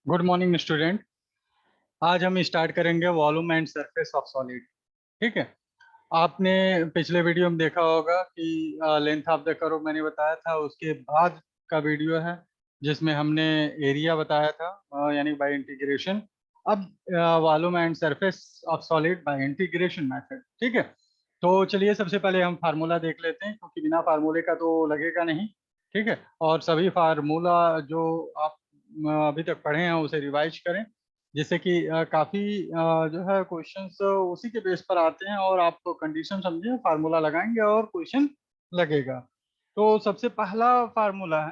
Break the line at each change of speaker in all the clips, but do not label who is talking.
Good morning student. आज हम start करेंगे volume and surface of solid. ठीक है। आपने पिछले वीडियो में देखा होगा कि लेंथ ऑफ द कर्व मैंने बताया था, उसके बाद का वीडियो है जिसमें हमने एरिया बताया था, यानी बाय इंटीग्रेशन। अब volume and surface of solid bye integration method. ठीक है। तो चलिए सबसे पहले हम फार्मूला देख लेते हैं, क्योंकि बिना फार्मूले का तो लगेगा नहीं। ठीक है। और सभी फार्मूला जो आप अभी तक पढ़े हैं उसे रिवाइज करें, जिससे कि काफ़ी जो है क्वेश्चंस उसी के बेस पर आते हैं, और आप कंडीशन समझिए, फार्मूला लगाएंगे और क्वेश्चन लगेगा। तो सबसे पहला फार्मूला है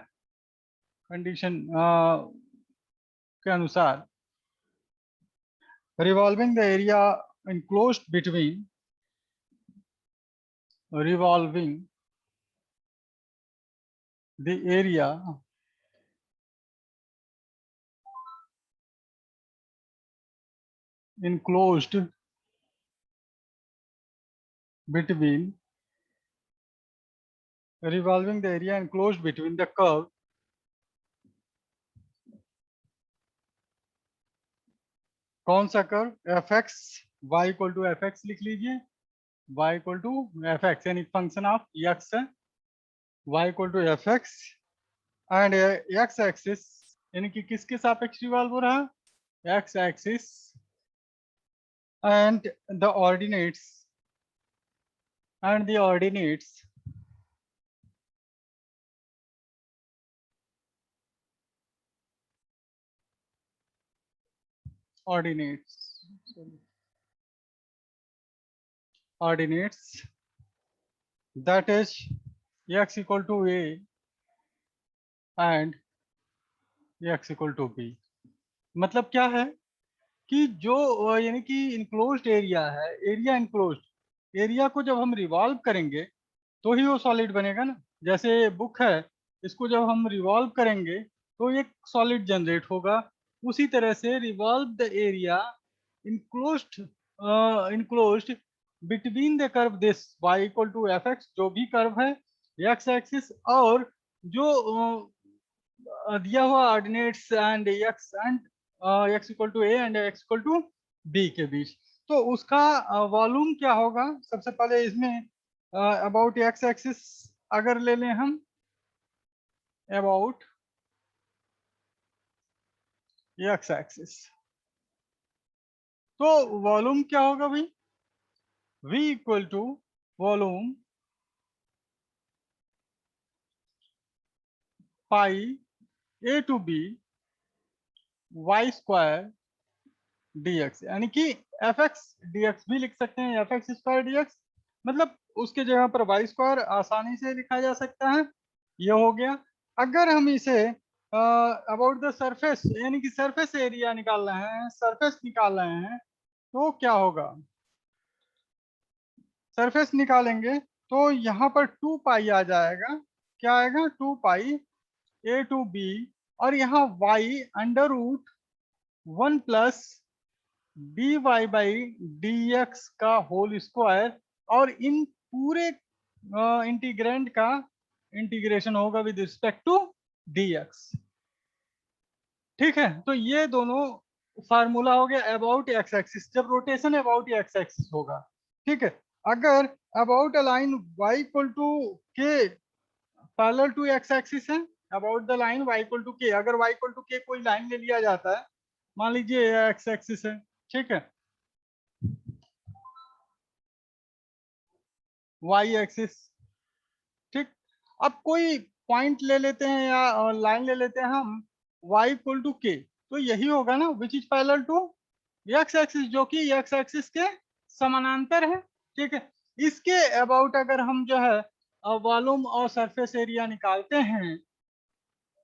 कंडीशन के अनुसार, revolving the area enclosed between revolving the area enclosed between revolving the area enclosed between the curve कौन सा curve, F X Y equal to F X लिख लीजिए। y equal to F X यानी function of X है, y equal to F X and X axis यानी कि किसके सापेक्ष रिवॉल्व हो रहा है, X axis and the ordinates and the ordinates ordinates that is x equal to a and x equal to b। मतलब क्या है कि जो यानी कि इनक्लोज्ड एरिया है, एरिया इनक्लोज्ड एरिया को जब हम रिवॉल्व करेंगे तो ही वो सॉलिड बनेगा ना। जैसे बुक है, इसको जब हम रिवॉल्व करेंगे तो एक सॉलिड जनरेट होगा। उसी तरह से revolve the area enclosed enclosed between the curve this y equal to F X, जो भी कर्व है एक्स एक्सिस, और जो दिया हुआ ordinates and X equal to A and X equal to B के बीच। तो उसका वॉल्यूम क्या होगा, सबसे पहले इसमें अबाउट एक्स एक्सिस अगर ले लें हम, अबाउट एक्स एक्सिस, तो वॉल्यूम क्या होगा भाई, v equal to volume pi A to B Y square D X, यानी कि एफ एक्स डी एक्स भी लिख सकते हैं, F x square D x. मतलब उसके जगह पर वाई स्क्वायर आसानी से लिखा जा सकता है। ये हो गया। अगर हम इसे अबाउट द सरफेस यानी कि सरफेस एरिया निकाल रहे हैं, सरफेस निकाल रहे हैं, तो क्या होगा, सरफेस निकालेंगे तो यहाँ पर 2 पाई आ जाएगा। क्या आएगा, 2 पाई ए टू बी, और यहाँ y under root 1 plus D Y by D X का होल स्क्वायर, और इन पूरे इंटीग्रेंड का इंटीग्रेशन होगा with respect to D X. ठीक है। तो ये दोनों फार्मूला हो गया अबाउट एक्स एक्सिस, जब रोटेशन अबाउट एक्स एक्सिस होगा। ठीक है। अगर about a line y equal to के पैरेलल टू एक्स एक्सिस है, about the line y equal to K, अगर y इक्वल टू के कोई लाइन ले लिया जाता है, मान लीजिए एक्स एक्सिस है, ठीक है, y एक्सिस, ठीक। अब कोई पॉइंट ले लेते हैं या लाइन ले लेते हैं हम y इक्वल टू के, तो यही होगा ना which is parallel to x axis, जो कि एक्स एक्सिस के समानांतर है। ठीक है। इसके अबाउट अगर हम जो है वॉल्यूम और सरफेस एरिया निकालते हैं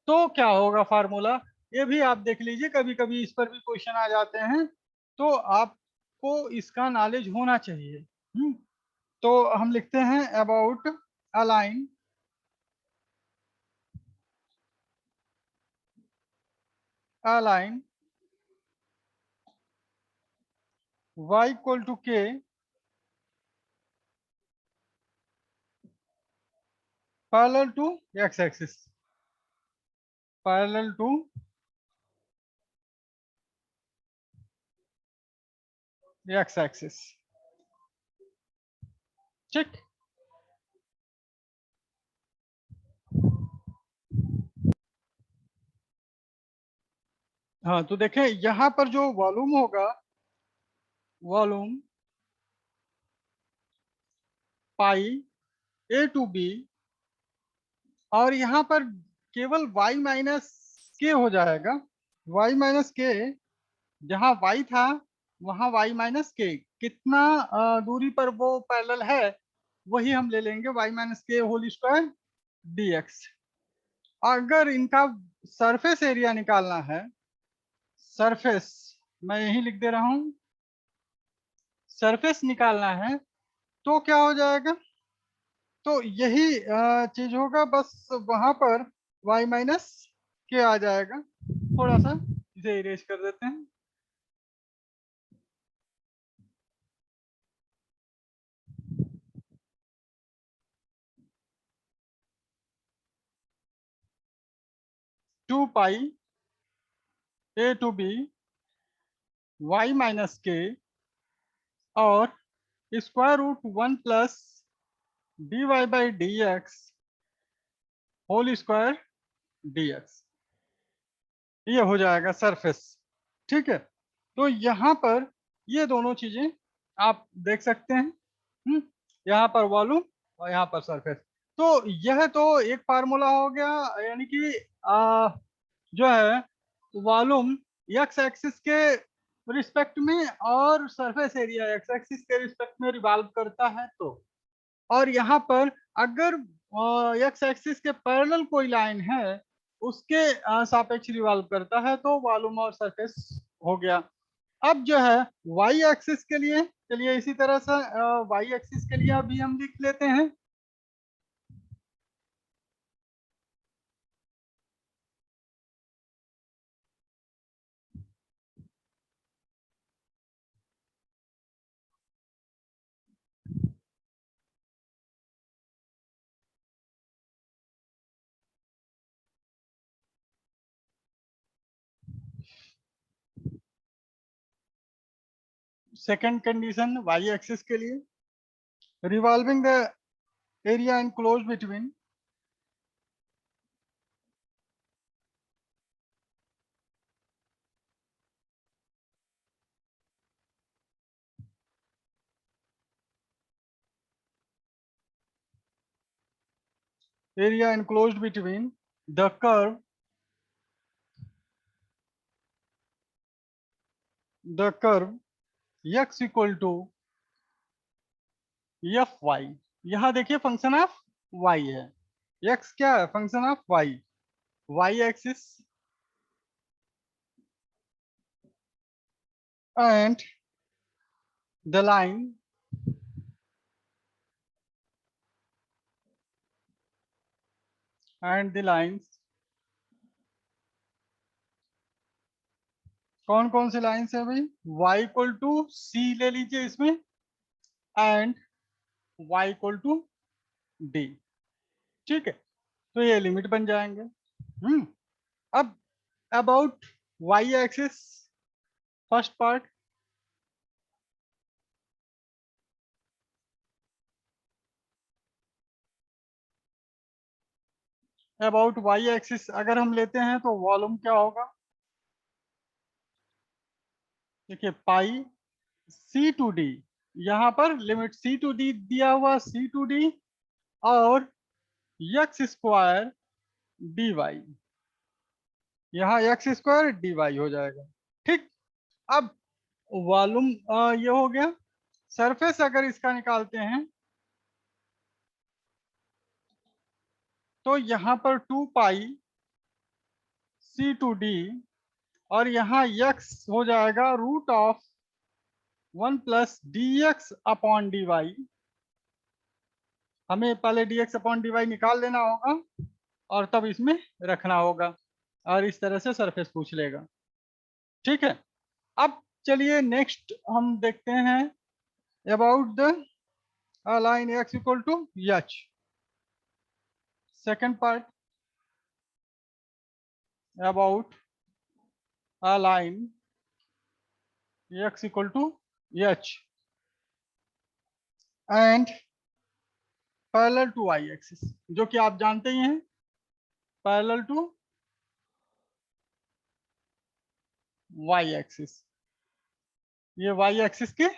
तो क्या होगा फार्मूला, ये भी आप देख लीजिए, कभी कभी इस पर भी क्वेश्चन आ जाते हैं, तो आपको इसका नॉलेज होना चाहिए। तो हम लिखते हैं about a line a line y equal to के parallel to x axis, parallel to x axis. ठीक, हाँ तो देखें यहां पर जो वॉल्यूम होगा, volume pi A to b, और यहाँ पर केवल y माइनस के हो जाएगा। y माइनस के, जहाँ y था वहां y माइनस के, कितना दूरी पर वो पैरेलल है वही हम ले लेंगे, y माइनस के होल स्क्वायर dx। अगर इनका सरफेस एरिया निकालना है, सरफेस मैं यही लिख दे रहा हूं, सरफेस निकालना है तो क्या हो जाएगा, तो यही चीज होगा, बस वहां पर y माइनस के आ जाएगा। थोड़ा सा इसे इरेज कर देते हैं। Two pi A to b y minus k और square root 1 + dy/dx whole square dx, ये हो जाएगा सरफेस। ठीक है, तो यहाँ पर ये दोनों चीजें आप देख सकते हैं। यहाँ पर वॉल्यूम और यहाँ पर सरफेस। तो यह तो एक फार्मूला हो गया, यानी कि जो है वॉल्यूम एक्स एक्सिस के रिस्पेक्ट में और सरफेस एरिया एक्स एक्सिस के रिस्पेक्ट में रिवॉल्व करता है। तो और यहाँ पर अगर एक्स एक्सिस के पैरेलल कोई लाइन है उसके सापेक्ष रिवॉल्व करता है, तो वॉल्यूम और सरफेस हो गया। अब जो है वाई एक्सिस के लिए, चलिए इसी तरह से वाई एक्सिस के लिए अभी हम लिख लेते हैं। सेकंड कंडीशन वाई एक्सिस के लिए, revolving the area enclosed between area enclosed between the curve x equal to f y. यहाँ देखिए फंक्शन ऑफ y है, x क्या है, function of y axis and the line and the lines, कौन कौन सी lines है भाई, y इक्वल टू सी ले लीजिए इसमें, and y equal to d. ठीक है, तो ये लिमिट बन जाएंगे। अब about y axis, first part, about y axis अगर हम लेते हैं तो वॉल्यूम क्या होगा, देखिए पाई सी टू डी, यहाँ पर लिमिट सी टू डी दिया हुआ, सी टू डी और एक्स स्क्वायर डी वाई, यहाँ एक्स स्क्वायर डी वाई हो जाएगा। ठीक, अब वॉल्यूम ये हो गया। सरफेस अगर इसका निकालते हैं तो यहाँ पर two pi c to d और यहाँ एक्स हो जाएगा रूट ऑफ 1 + dx/dy। हमें पहले dx/dy निकाल लेना होगा और तब इसमें रखना होगा, और इस तरह से सरफेस पूछ लेगा। ठीक है, अब चलिए नेक्स्ट हम देखते हैं about the line x equal to h, second part. about a line x equal to h and parallel to y axis, जो कि आप जानते ही हैं पैरेलल टू y एक्सिस, ये y एक्सिस के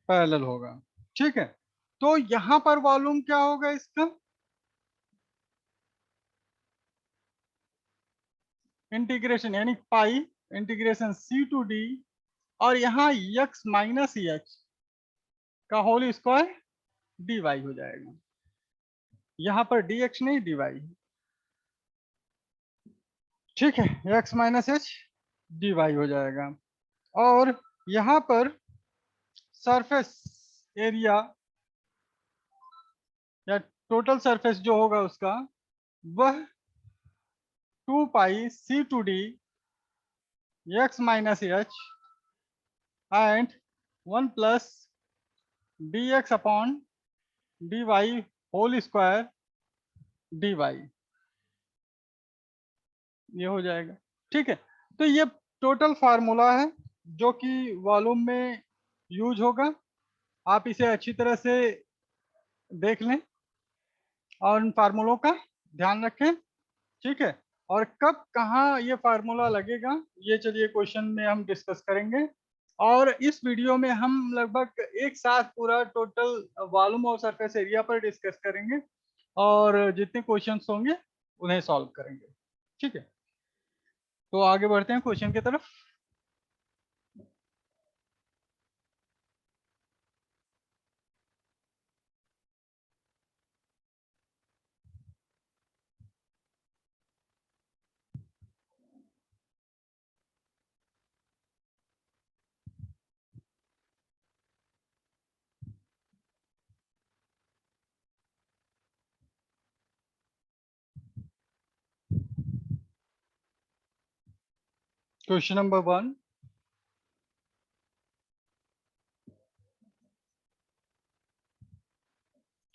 पैरेलल होगा। ठीक है, तो यहां पर वॉल्यूम क्या होगा इसका, इंटीग्रेशन यानी pi integration c to d, और यहाँ x माइनस एच का होल स्क्वायर dy हो जाएगा। यहाँ पर dx नहीं dy, ठीक है, x माइनस एच dy हो जाएगा। और यहाँ पर सरफेस एरिया या टोटल सरफेस जो होगा उसका वह 2 pi c to d x minus h and 1 plus dx upon dy whole square dy, ये हो जाएगा। ठीक है, तो ये टोटल फार्मूला है जो कि वॉल्यूम में यूज होगा। आप इसे अच्छी तरह से देख लें और इन फार्मूलों का ध्यान रखें। ठीक है, और कब कहाँ ये फार्मूला लगेगा ये चलिए क्वेश्चन में हम डिस्कस करेंगे। और इस वीडियो में हम लगभग एक साथ पूरा टोटल वॉल्यूम और सरफेस एरिया पर डिस्कस करेंगे और जितने क्वेश्चंस होंगे उन्हें सॉल्व करेंगे। ठीक है, तो आगे बढ़ते हैं क्वेश्चन की तरफ। क्वेश्चन नंबर 1,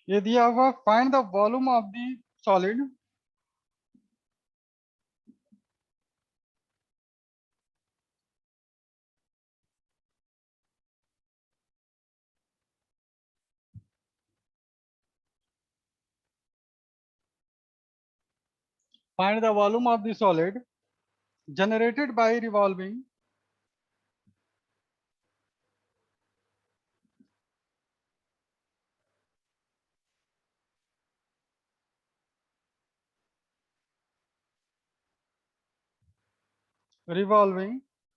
ये दिया हुआ find the volume of the solid find the volume of the solid generated by revolving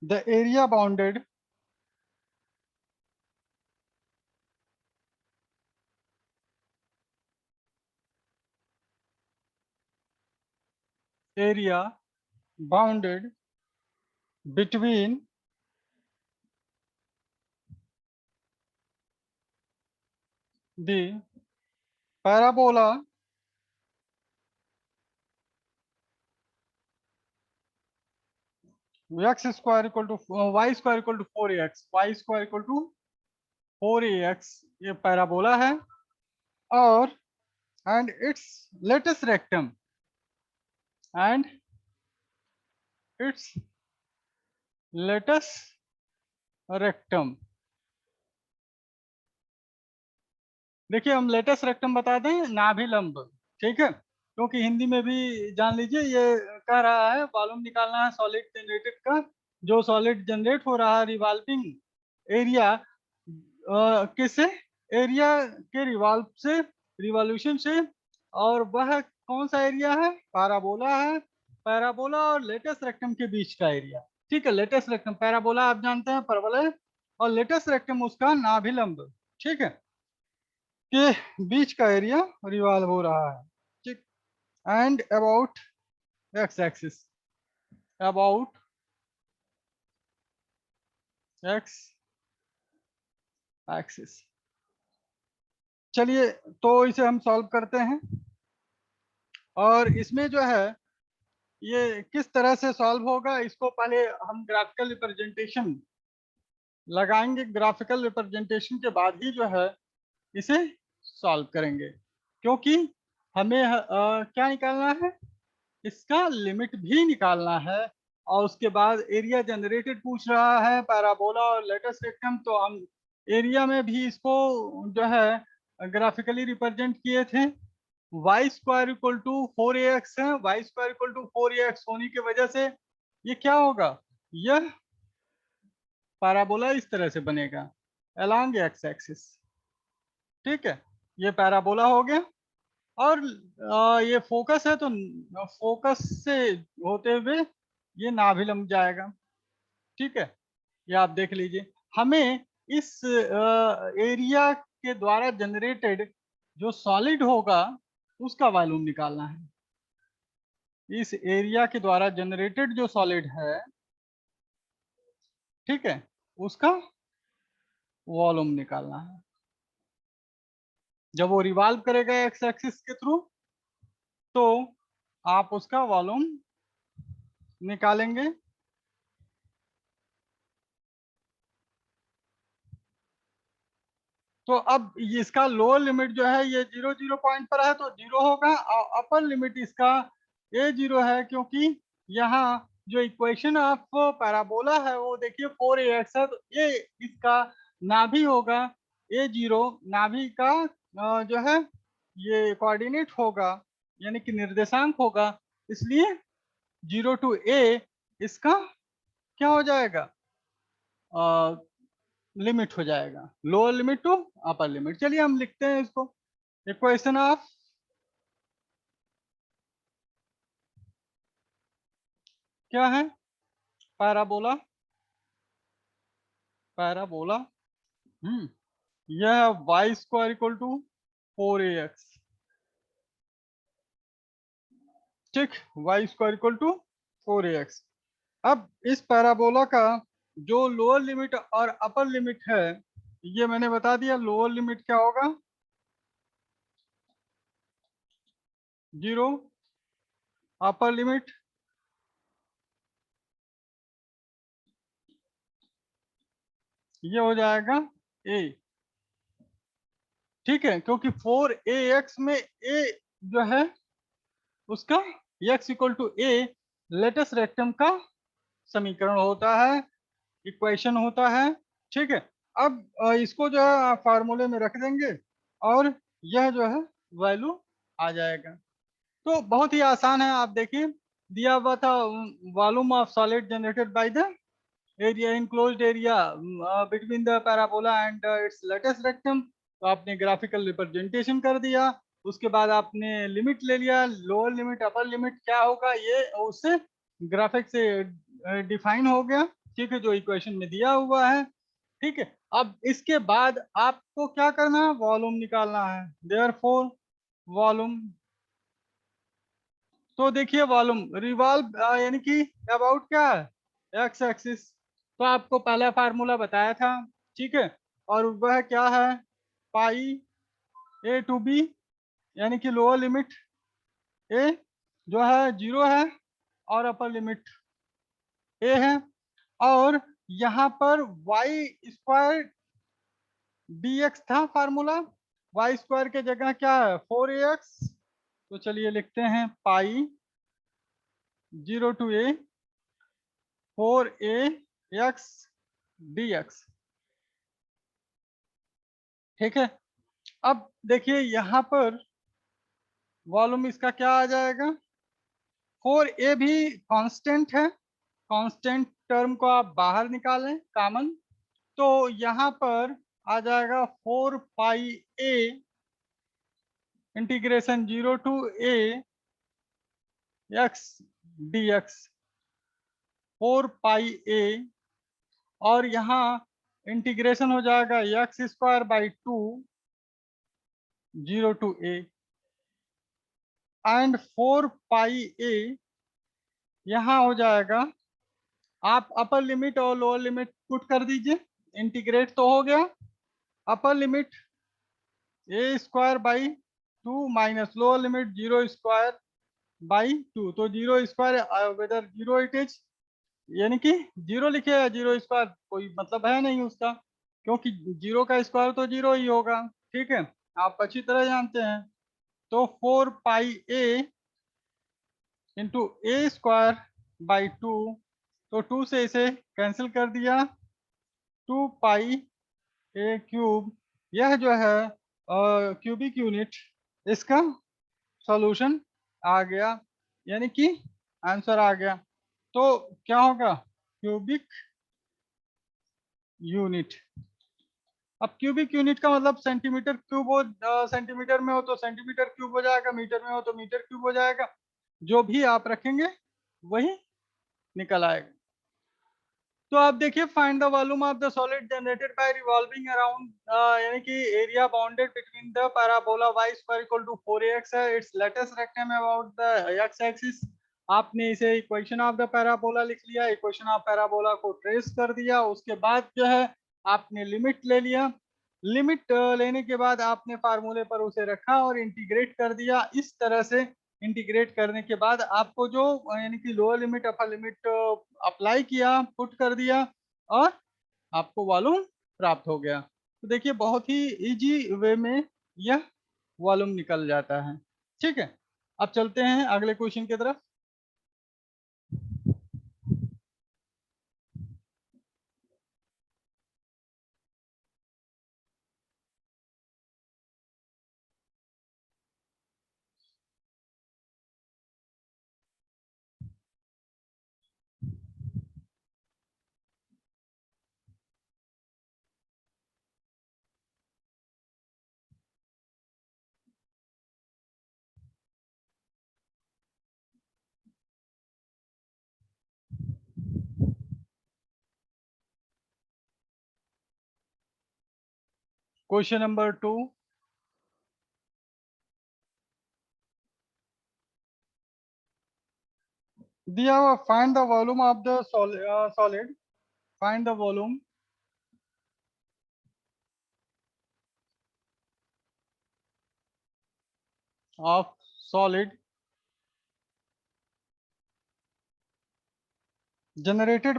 the area bounded area bounded between the parabola x square equal to y square equal to 4ax, y square equal to 4ax, ये parabola है, और and its latest rectum and its latest rectum। देखिए हम latus rectum बता दें, नाभि लंब। ठीक है, क्योंकि हिंदी में भी जान लीजिए ये कह रहा है वॉल्यूम निकालना है सॉलिड जनरेटेड का, जो सॉलिड जनरेट हो रहा है रिवॉल्विंग एरिया किससे, एरिया के रिवॉल्व से, रिवॉल्यूशन से, और वह कौन सा एरिया है, पैराबोला है, पैराबोला और लेटेस्ट रेक्टम के बीच का एरिया। ठीक है, लेटेस्ट रेक्टम, पैराबोला आप जानते हैं परवलय, और लेटेस्ट रेक्टम उसका नाभि लंब, ठीक है, के बीच का एरिया रिवॉल्व हो रहा है। ठीक, and about X axis, about X axis. चलिए तो इसे हम सॉल्व करते हैं, और इसमें जो है ये किस तरह से सॉल्व होगा इसको पहले हम ग्राफिकल रिप्रेजेंटेशन लगाएंगे, ग्राफिकल रिप्रेजेंटेशन के बाद ही जो है इसे सॉल्व करेंगे, क्योंकि हमें क्या निकालना है, इसका लिमिट भी निकालना है। और उसके बाद एरिया जनरेटेड पूछ रहा है पैराबोला और लेटस रेक्टम, तो हम एरिया में भी इसको जो है ग्राफिकली रिप्रेजेंट किए थे। Y square equal to 4ax है, y square equal to 4ax होने की वजह से ये क्या होगा, यह पैराबोला इस तरह से बनेगा अलोंग एक्स एक्सिस। ठीक है, ये पैराबोला हो गया। और ये फोकस है तो फोकस से होते हुए ये नाभिलंब जाएगा। ठीक है, ये आप देख लीजिए। हमें इस एरिया के द्वारा जनरेटेड जो सॉलिड होगा उसका वॉल्यूम निकालना है। इस एरिया के द्वारा जनरेटेड जो सॉलिड है, ठीक है, उसका वॉल्यूम निकालना है। जब वो रिवॉल्व करेगा एक्स एक्सिस के थ्रू तो आप उसका वॉल्यूम निकालेंगे। तो अब इसका लोअर लिमिट जो है ये 0 पॉइंट पर है तो 0 होगा, और अपर लिमिट इसका a0 है, क्योंकि यहाँ जो इक्वेशन ऑफ पैराबोला है वो देखिए 4ax है, तो ये इसका नाभि होगा a0, नाभि का जो है ये कोऑर्डिनेट होगा, यानी कि निर्देशांक होगा, इसलिए 0 to a इसका क्या हो जाएगा, लिमिट हो जाएगा, lower limit to upper limit. चलिए हम लिखते हैं इसको, इक्वेशन ऑफ क्या है, पैराबोला, पैराबोला यह है y square equal to 4ax। ठीक, Y square equal to 4ax। अब इस पैराबोला का जो लोअर लिमिट और अपर लिमिट है ये मैंने बता दिया। लोअर लिमिट क्या होगा 0, अपर लिमिट ये हो जाएगा a। ठीक है, क्योंकि 4ax में a जो है उसका x equal to a latus rectum का समीकरण होता है, इक्वेशन होता है। ठीक है, अब इसको जो है फार्मूले में रख देंगे और यह जो है वैल्यू आ जाएगा। तो बहुत ही आसान है, आप देखिए दिया हुआ था volume of solid generated by the area enclosed area between the parabola and it's latus rectum. तो आपने ग्राफिकल रिप्रेजेंटेशन कर दिया, उसके बाद आपने लिमिट ले लिया, लोअर लिमिट अपर लिमिट क्या होगा ये उससे ग्राफिक से डिफाइन हो गया। ठीक है, जो इक्वेशन में दिया हुआ है। ठीक है, अब इसके बाद आपको क्या करना है, वॉल्यूम निकालना है। देयरफॉर वॉल्यूम, तो देखिए वॉल्यूम रिवॉल्व यानी कि अबाउट क्या है एक्स एक्सिस, तो आपको पहला फार्मूला बताया था। ठीक है, और वह क्या है पाई ए टू बी, यानी कि लोअर लिमिट ए जो है 0 है और अपर लिमिट ए है। और यहाँ पर वाई स्क्वायर dx था फार्मूला, वाई स्क्वायर के जगह क्या है 4ax, तो चलिए लिखते हैं पाई 0 to a 4ax dx। ठीक है, अब देखिए यहाँ पर वॉल्यूम इसका क्या आ जाएगा, 4a भी कांस्टेंट है, कांस्टेंट टर्म को आप बाहर निकालें कॉमन, तो यहाँ पर आ जाएगा 4 pi a integration 0 to a x dx, 4 pi a, और यहाँ इंटीग्रेशन हो जाएगा x square by 2 0 to a and 4 pi a यहाँ हो जाएगा, आप अपर लिमिट और लोअर लिमिट पुट कर दीजिए, इंटीग्रेट तो हो गया, upper limit a square by 2 minus lower limit 0 square by 2, तो 0 स्क्वायर वेदर 0 इट इज, यानी कि 0 लिखे या 0 स्क्वायर कोई मतलब है नहीं उसका, क्योंकि 0 का स्क्वायर तो 0 ही होगा। ठीक है, आप अच्छी तरह जानते हैं। तो 4 pi a into A square by 2, तो 2 से इसे कैंसिल कर दिया, 2 पाई ए क्यूब, यह जो है क्यूबिक यूनिट, इसका सॉल्यूशन आ गया, यानी कि आंसर आ गया। तो क्या होगा, क्यूबिक यूनिट। अब क्यूबिक यूनिट का मतलब सेंटीमीटर क्यूब हो, सेंटीमीटर में हो तो सेंटीमीटर क्यूब हो जाएगा, मीटर में हो तो मीटर क्यूब हो जाएगा, जो भी आप रखेंगे वही निकल आएगा। तो आप देखिए, find the volume of the solid generated by revolving around, यानी कि area bounded between the parabola y square equal to 4ax है, its latus rectum about the x axis. आपने इसे इक्वेशन ऑफ द पैराबोला लिख लिया, equation of parabola को trace कर दिया, उसके बाद जो है आपने लिमिट ले लिया, लिमिट लेने के बाद आपने फार्मूले पर उसे रखा और इंटीग्रेट कर दिया। इस तरह से इंटीग्रेट करने के बाद आपको जो यानी कि lower limit upper limit apply किया, पुट कर दिया, और आपको वॉल्यूम प्राप्त हो गया। तो देखिए, बहुत ही इजी वे में यह वॉल्यूम निकल जाता है। ठीक है, अब चलते हैं अगले क्वेश्चन की तरफ। क्वेश्चन नंबर 2, दिया हुआ, find the volume of the solid, find the volume of solid generated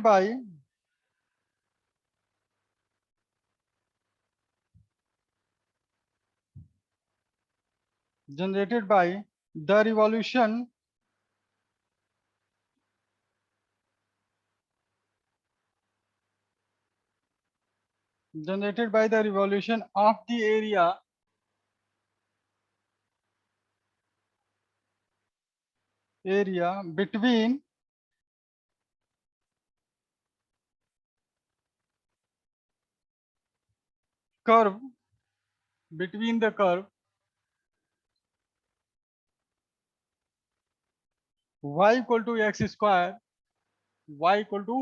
by the revolution of the area between curve, between the curve y equal to x square, y equal to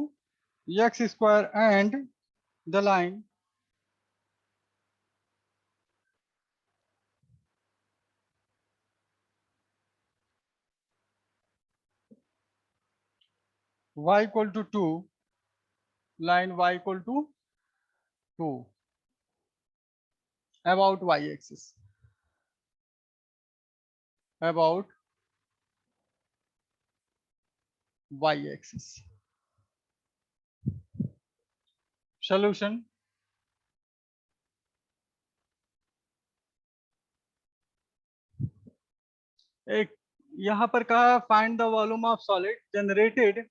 x square, and the line y equal to 2, line y equal to 2 about y axis, about y axis. Solution, एक यहाँ पर कहा find the volume of solid generated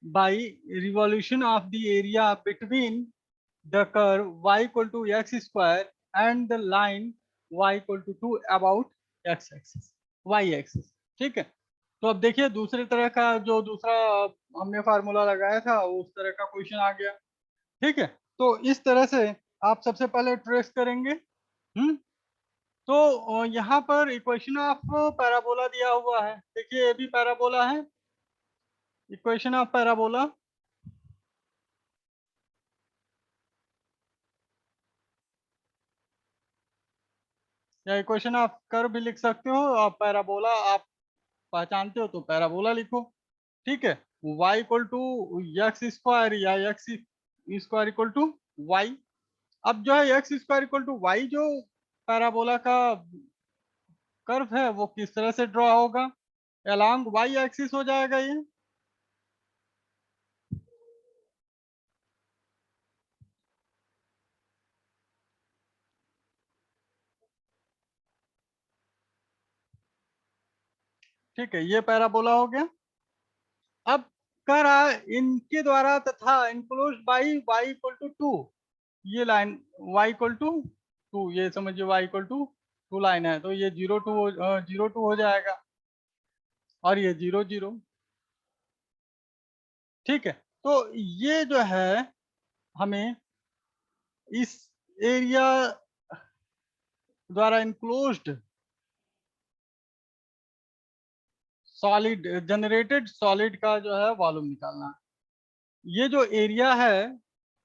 by revolution of the area between the curve y equal to x square and the line y equal to 2 about x axis, y axis। ठीक है, तो अब देखिए दूसरे तरह का, जो दूसरा हमने फार्मूला लगाया था उस तरह का क्वेश्चन आ गया। ठीक है, तो इस तरह से आप सबसे पहले ट्रेस करेंगे। तो यहाँ पर इक्वेशन ऑफ पैराबोला दिया हुआ है, देखिए ये भी पैराबोला है, इक्वेशन ऑफ पैराबोला, या इक्वेशन ऑफ कर्व भी लिख सकते हो, और पैराबोला आप पहचानते हो तो पैराबोला लिखो। ठीक है, y equal to x square या x square equal to y. अब जो है x square equal to y, जो पैराबोला का कर्व है वो किस तरह से ड्रॉ होगा, अलोंग वाई एक्सिस हो जाएगा ये। ठीक है, ये पैराबोला हो गया। अब कह रहा है इनके द्वारा तथा enclose by y equal to 2, ये लाइन y इक्वल टू 2, ये समझिए y इक्वल टू 2 लाइन है, तो ये 0 2 हो जाएगा और ये 0 0। ठीक है, तो ये जो है हमें इस एरिया द्वारा इनक्लोज्ड सॉलिड, जनरेटेड सॉलिड का जो है वॉल्यूम निकालना है। ये जो एरिया है,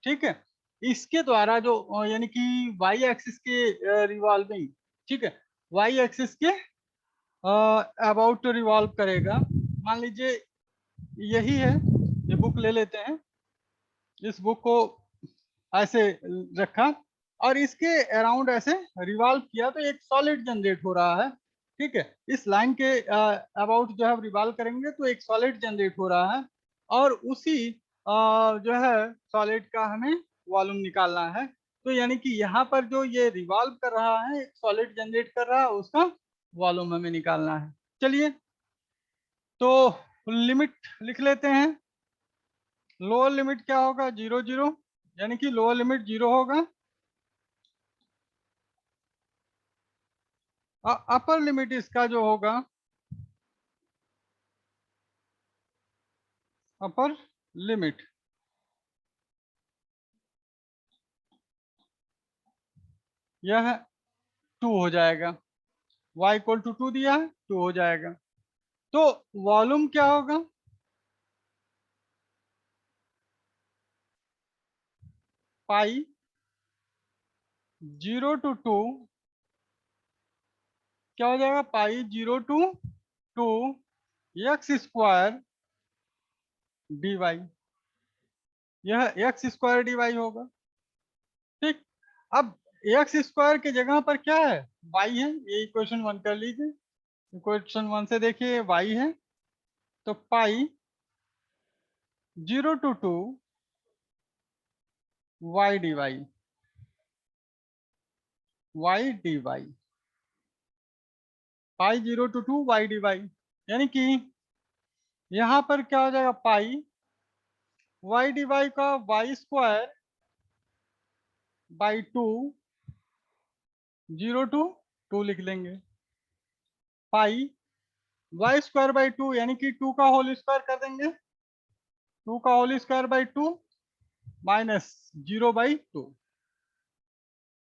ठीक है, इसके द्वारा जो यानी कि वाई एक्सिस के रिवॉल्विंग, ठीक है, वाई एक्सिस के अबाउट रिवॉल्व करेगा। मान लीजिए यही है, ये बुक ले लेते हैं, इस बुक को ऐसे रखा और इसके अराउंड ऐसे रिवॉल्व किया तो एक सॉलिड जनरेट हो रहा है। ठीक है, इस लाइन के अबाउट जो है रिवॉल्व करेंगे तो एक सॉलिड जनरेट हो रहा है और उसी जो है सॉलिड का हमें वॉल्यूम निकालना है। तो यानी कि यहाँ पर जो ये रिवॉल्व कर रहा है, एक सॉलिड जनरेट कर रहा है, उसका वॉल्यूम हमें निकालना है। चलिए, तो लिमिट लिख लेते हैं। लोअर लिमिट क्या होगा? 0 0, यानी कि लोअर लिमिट 0 होगा। अपर लिमिट इसका जो होगा, अपर लिमिट यह 2 हो जाएगा। y इक्वल टू 2 दिया है, 2 हो जाएगा। तो वॉल्यूम क्या होगा? पाई 0 टू 2 क्या हो जाएगा? Pi 0 to 2 x square d y, यह एक्स स्क्वायर डी वाई होगा। ठीक, अब एक्स स्क्वायर की जगह पर क्या है? वाई है, ये इक्वेशन 1 कर लीजिए। इक्वेशन 1 से देखिए वाई है, तो pi 0 to 2 y d y, y d y, pi 0 to 2 y d y, यानी कि यहाँ पर क्या हो जाएगा? पाई वाई डी वाई का वाई स्क्वायर बाई 2, 0 टू 2 लिख लेंगे। पाई वाई स्क्वायर बाई 2 यानी कि 2 का होल स्क्वायर कर देंगे, 2 का whole square by 2 minus 0 by 2।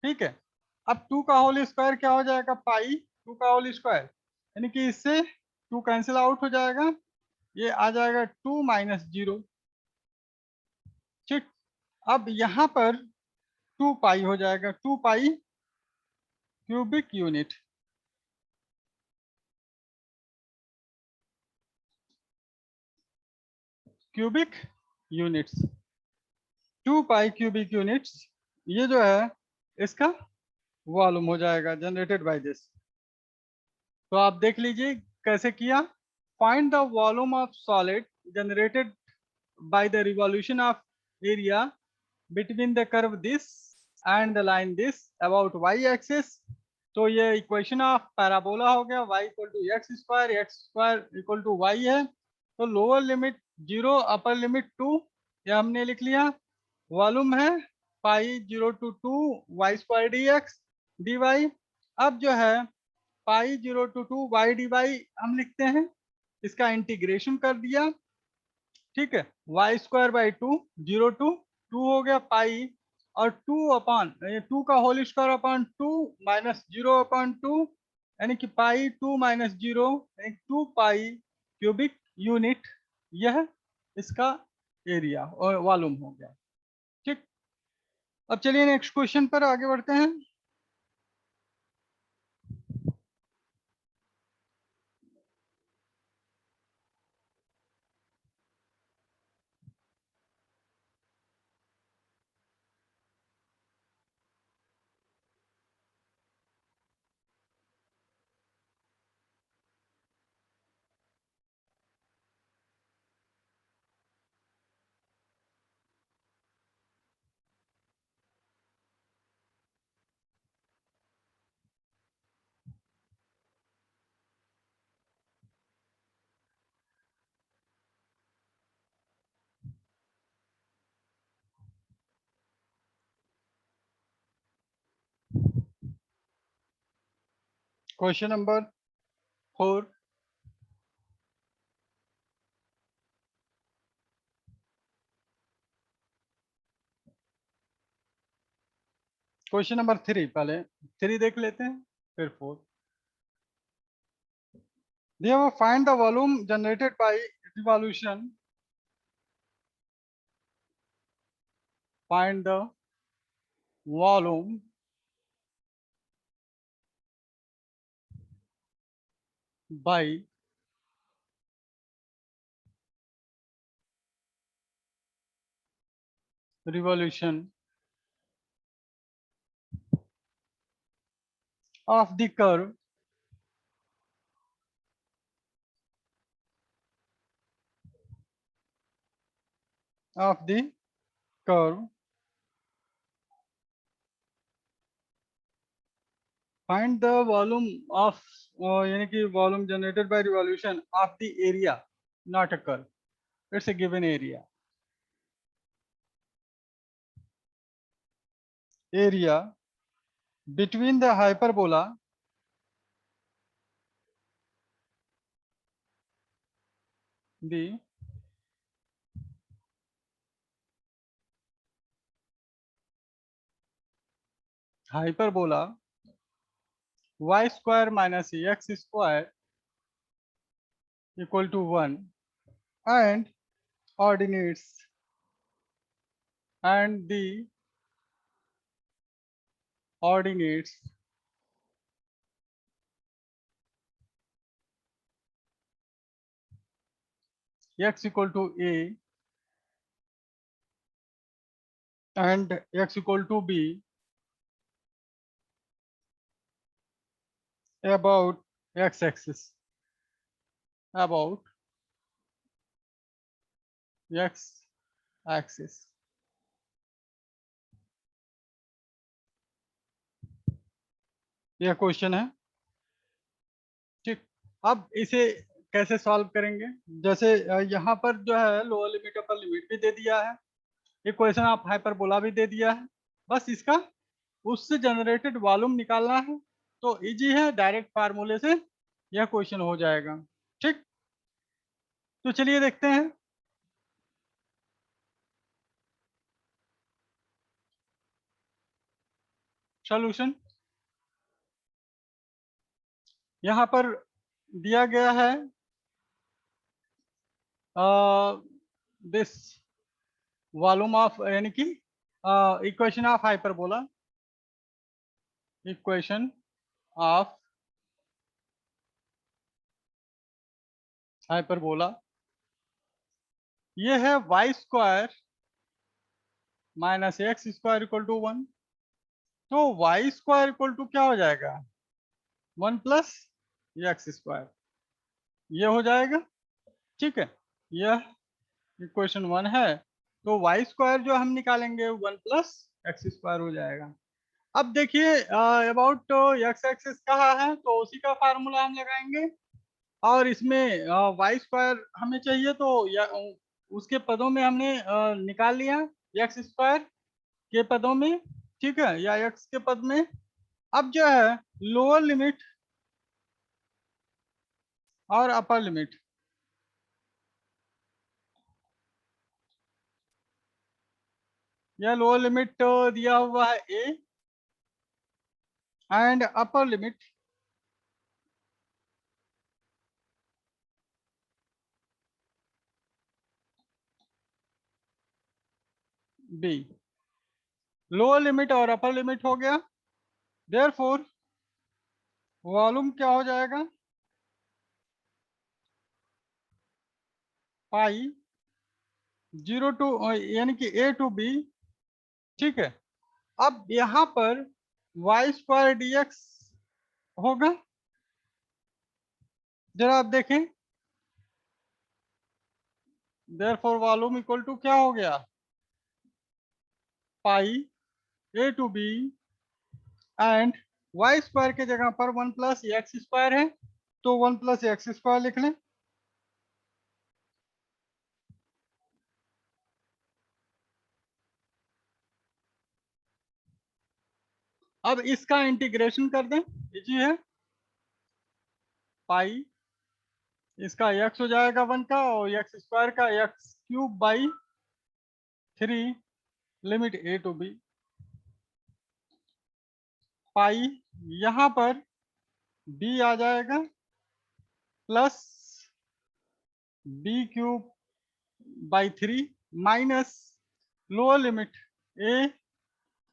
ठीक है, अब 2 का होल स्क्वायर क्या हो जाएगा? पाई 2 का होल स्क्वायर, यानी कि इससे 2 कैंसिल आउट हो जाएगा, ये आ जाएगा 2 माइनस 0। ठीक, अब यहाँ पर 2 पाई हो जाएगा, 2 पाई क्यूबिक यूनिट। क्यूबिक यूनिट्स, 2 पाई क्यूबिक यूनिट्स, ये जो है इसका वॉल्यूम हो जाएगा जनरेटेड बाय दिस। तो आप देख लीजिए कैसे किया। Find the volume of solid generated by the revolution of area between the curve this and the line this about y axis. तो ये इक्वेशन ऑफ पैराबोला हो गया, y equal to x square equal to y है। तो lower limit 0, upper limit 2, ये हमने लिख लिया। वॉल्यूम है pi 0 to 2 y square D x d y. अब जो है pi 0 to 2 y d y हम लिखते हैं, इसका इंटीग्रेशन कर दिया। ठीक है, वाई स्क्वायर बाई 2, 0 टू 2 हो गया पाई, और 2 अपॉन 2 का whole square upon 2 minus 0 upon 2, यानी कि पाई 2 माइनस 0 यानी 2 पाई क्यूबिक यूनिट, यह इसका एरिया और वॉल्यूम हो गया। ठीक, अब चलिए नेक्स्ट क्वेश्चन पर आगे बढ़ते हैं। क्वेश्चन नंबर 4, क्वेश्चन नंबर 3, पहले 3 देख लेते हैं फिर 4। Therefore, find the volume generated by revolution. Find the volume by revolution of the curve of the curve. Find the volume of यानी कि volume generated by revolution of the area, not a curve. It's a given area. Area between the hyperbola the hyperbola y square minus x square equal to 1 and ordinates and the ordinates x equal to a and x equal to b about x axis, about x axis. यह question है, ठीक। अब इसे कैसे solve करेंगे? जैसे यहाँ पर जो है लोअर लिमिट अपर लिमिट भी दे दिया है, इक्वेशन ऑफ हाइपरबोला भी दे दिया है, बस इसका उससे जनरेटेड वॉल्यूम निकालना है। तो इजी है, डायरेक्ट फार्मूले से यह क्वेश्चन हो जाएगा, ठीक। तो चलिए देखते हैं। सॉल्यूशन यहाँ पर दिया गया है, दिस वॉल्यूम ऑफ यानी कि equation of hyperbola, equation of hyperbola ये है y square minus x square equal to 1। तो वाई स्क्वायर इक्वल टू क्या हो जाएगा? 1 प्लस एक्स स्क्वायर, ये हो जाएगा, ठीक है। यह इक्वेशन 1 है, तो वाई स्क्वायर जो हम निकालेंगे 1 प्लस एक्स स्क्वायर हो जाएगा। अब देखिए अबाउट एक्स एक्सिस कहाँ है, तो उसी का फार्मूला हम लगाएंगे और इसमें वाई स्क्वायर हमें चाहिए, तो उसके पदों में हमने निकाल लिया एक्स स्क्वायर के पदों में, ठीक है, या एक्स के पद में। अब जो है लोअर लिमिट और अपर लिमिट, यह लोअर लिमिट दिया हुआ है a and upper limit b. Lower limit और अपर लिमिट हो गया, देयरफॉर वॉल्यूम क्या हो जाएगा? पाई 0 टू यानी कि ए टू बी, ठीक है। अब यहाँ पर वाई स्क्वायर डी एक्स होगा, जरा आप देखें, देयरफॉर वॉल्यूम इक्वल टू क्या हो गया? Pi A to b and y square के जगह पर 1 प्लस एक्स स्क्वायर है, तो 1 प्लस एक्स स्क्वायर लिख लें। अब इसका इंटीग्रेशन कर दें, इजी है। पाई, इसका x हो जाएगा 1 का, और एक्स स्क्वायर का x cube by 3 limit a to b pi, यहाँ पर b आ जाएगा plus b cube by 3 minus lower limit a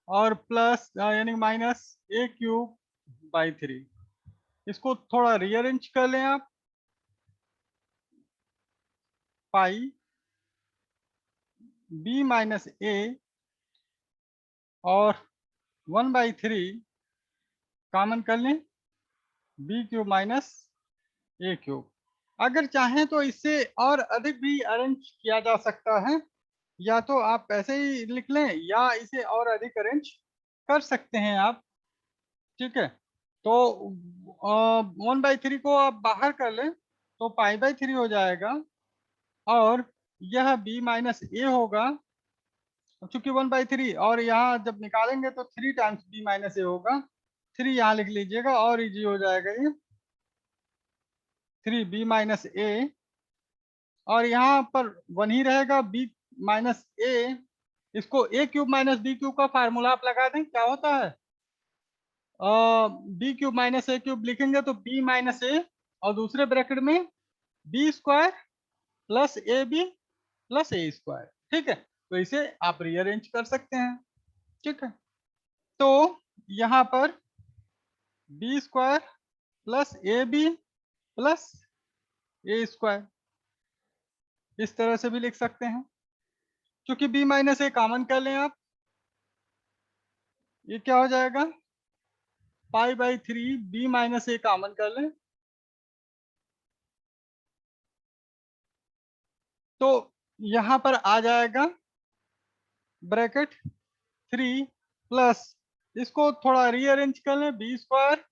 और प्लस यानी माइनस a क्यूब बाई 3। इसको थोड़ा रीअरेंज कर लें आप, पाई b माइनस a और 1/3 कॉमन कर लें, b cube minus a cube. अगर चाहें तो इससे और अधिक भी अरेंज किया जा सकता है, या तो आप ऐसे ही लिख लें या इसे और अधिक अरेंज कर सकते हैं आप, ठीक है। तो 1/3 को आप बाहर कर लें तो पाई/3 हो जाएगा, और यह b माइनस ए होगा चूंकि 1/3, और यहाँ जब निकालेंगे तो 3 टाइम्स b माइनस ए होगा, 3 यहाँ लिख लीजिएगा और इजी हो जाएगा ये, 3b माइनस ए, और यहाँ पर 1 ही रहेगा b माइनस ए। इसको a cube minus b cube का फार्मूला आप लगा दें, क्या होता है, b cube minus a cube लिखेंगे तो b माइनस ए, और दूसरे ब्रैकेट में b square plus a b plus a square, ठीक है। तो इसे आप रीअरेंज कर सकते हैं, ठीक है। तो यहाँ पर b square plus a b plus a square, इस तरह से भी लिख सकते हैं। क्योंकि b माइनस ए कॉमन कर लें आप, ये क्या हो जाएगा, पाई/3 b माइनस ए कॉमन कर लें तो यहाँ पर आ जाएगा ब्रैकेट 3 प्लस, इसको थोड़ा रीअरेंज कर लें, b square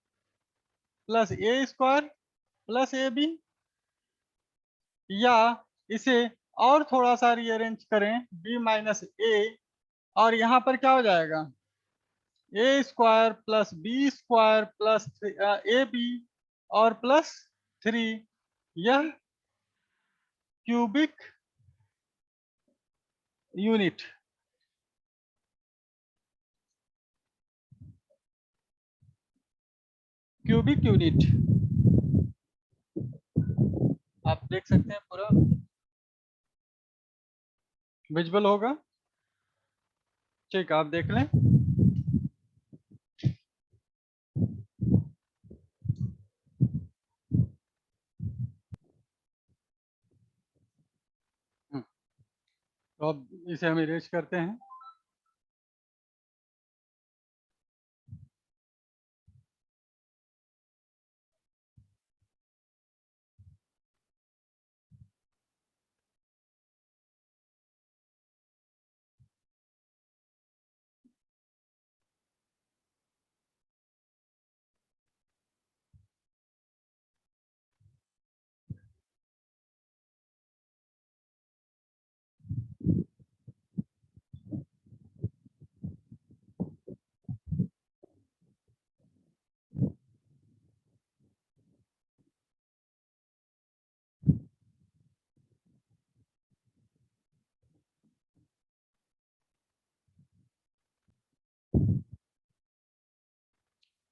plus a square plus a b, या इसे और थोड़ा सा रीअरेंज करें, b माइनस ए, और यहाँ पर क्या हो जाएगा, a square plus b square plus a b और प्लस 3, यह क्यूबिक यूनिट, क्यूबिक यूनिट आप देख सकते हैं, पूरा विजुअल होगा, ठीक, आप देख लें। तो अब इसे हम इरेज करते हैं।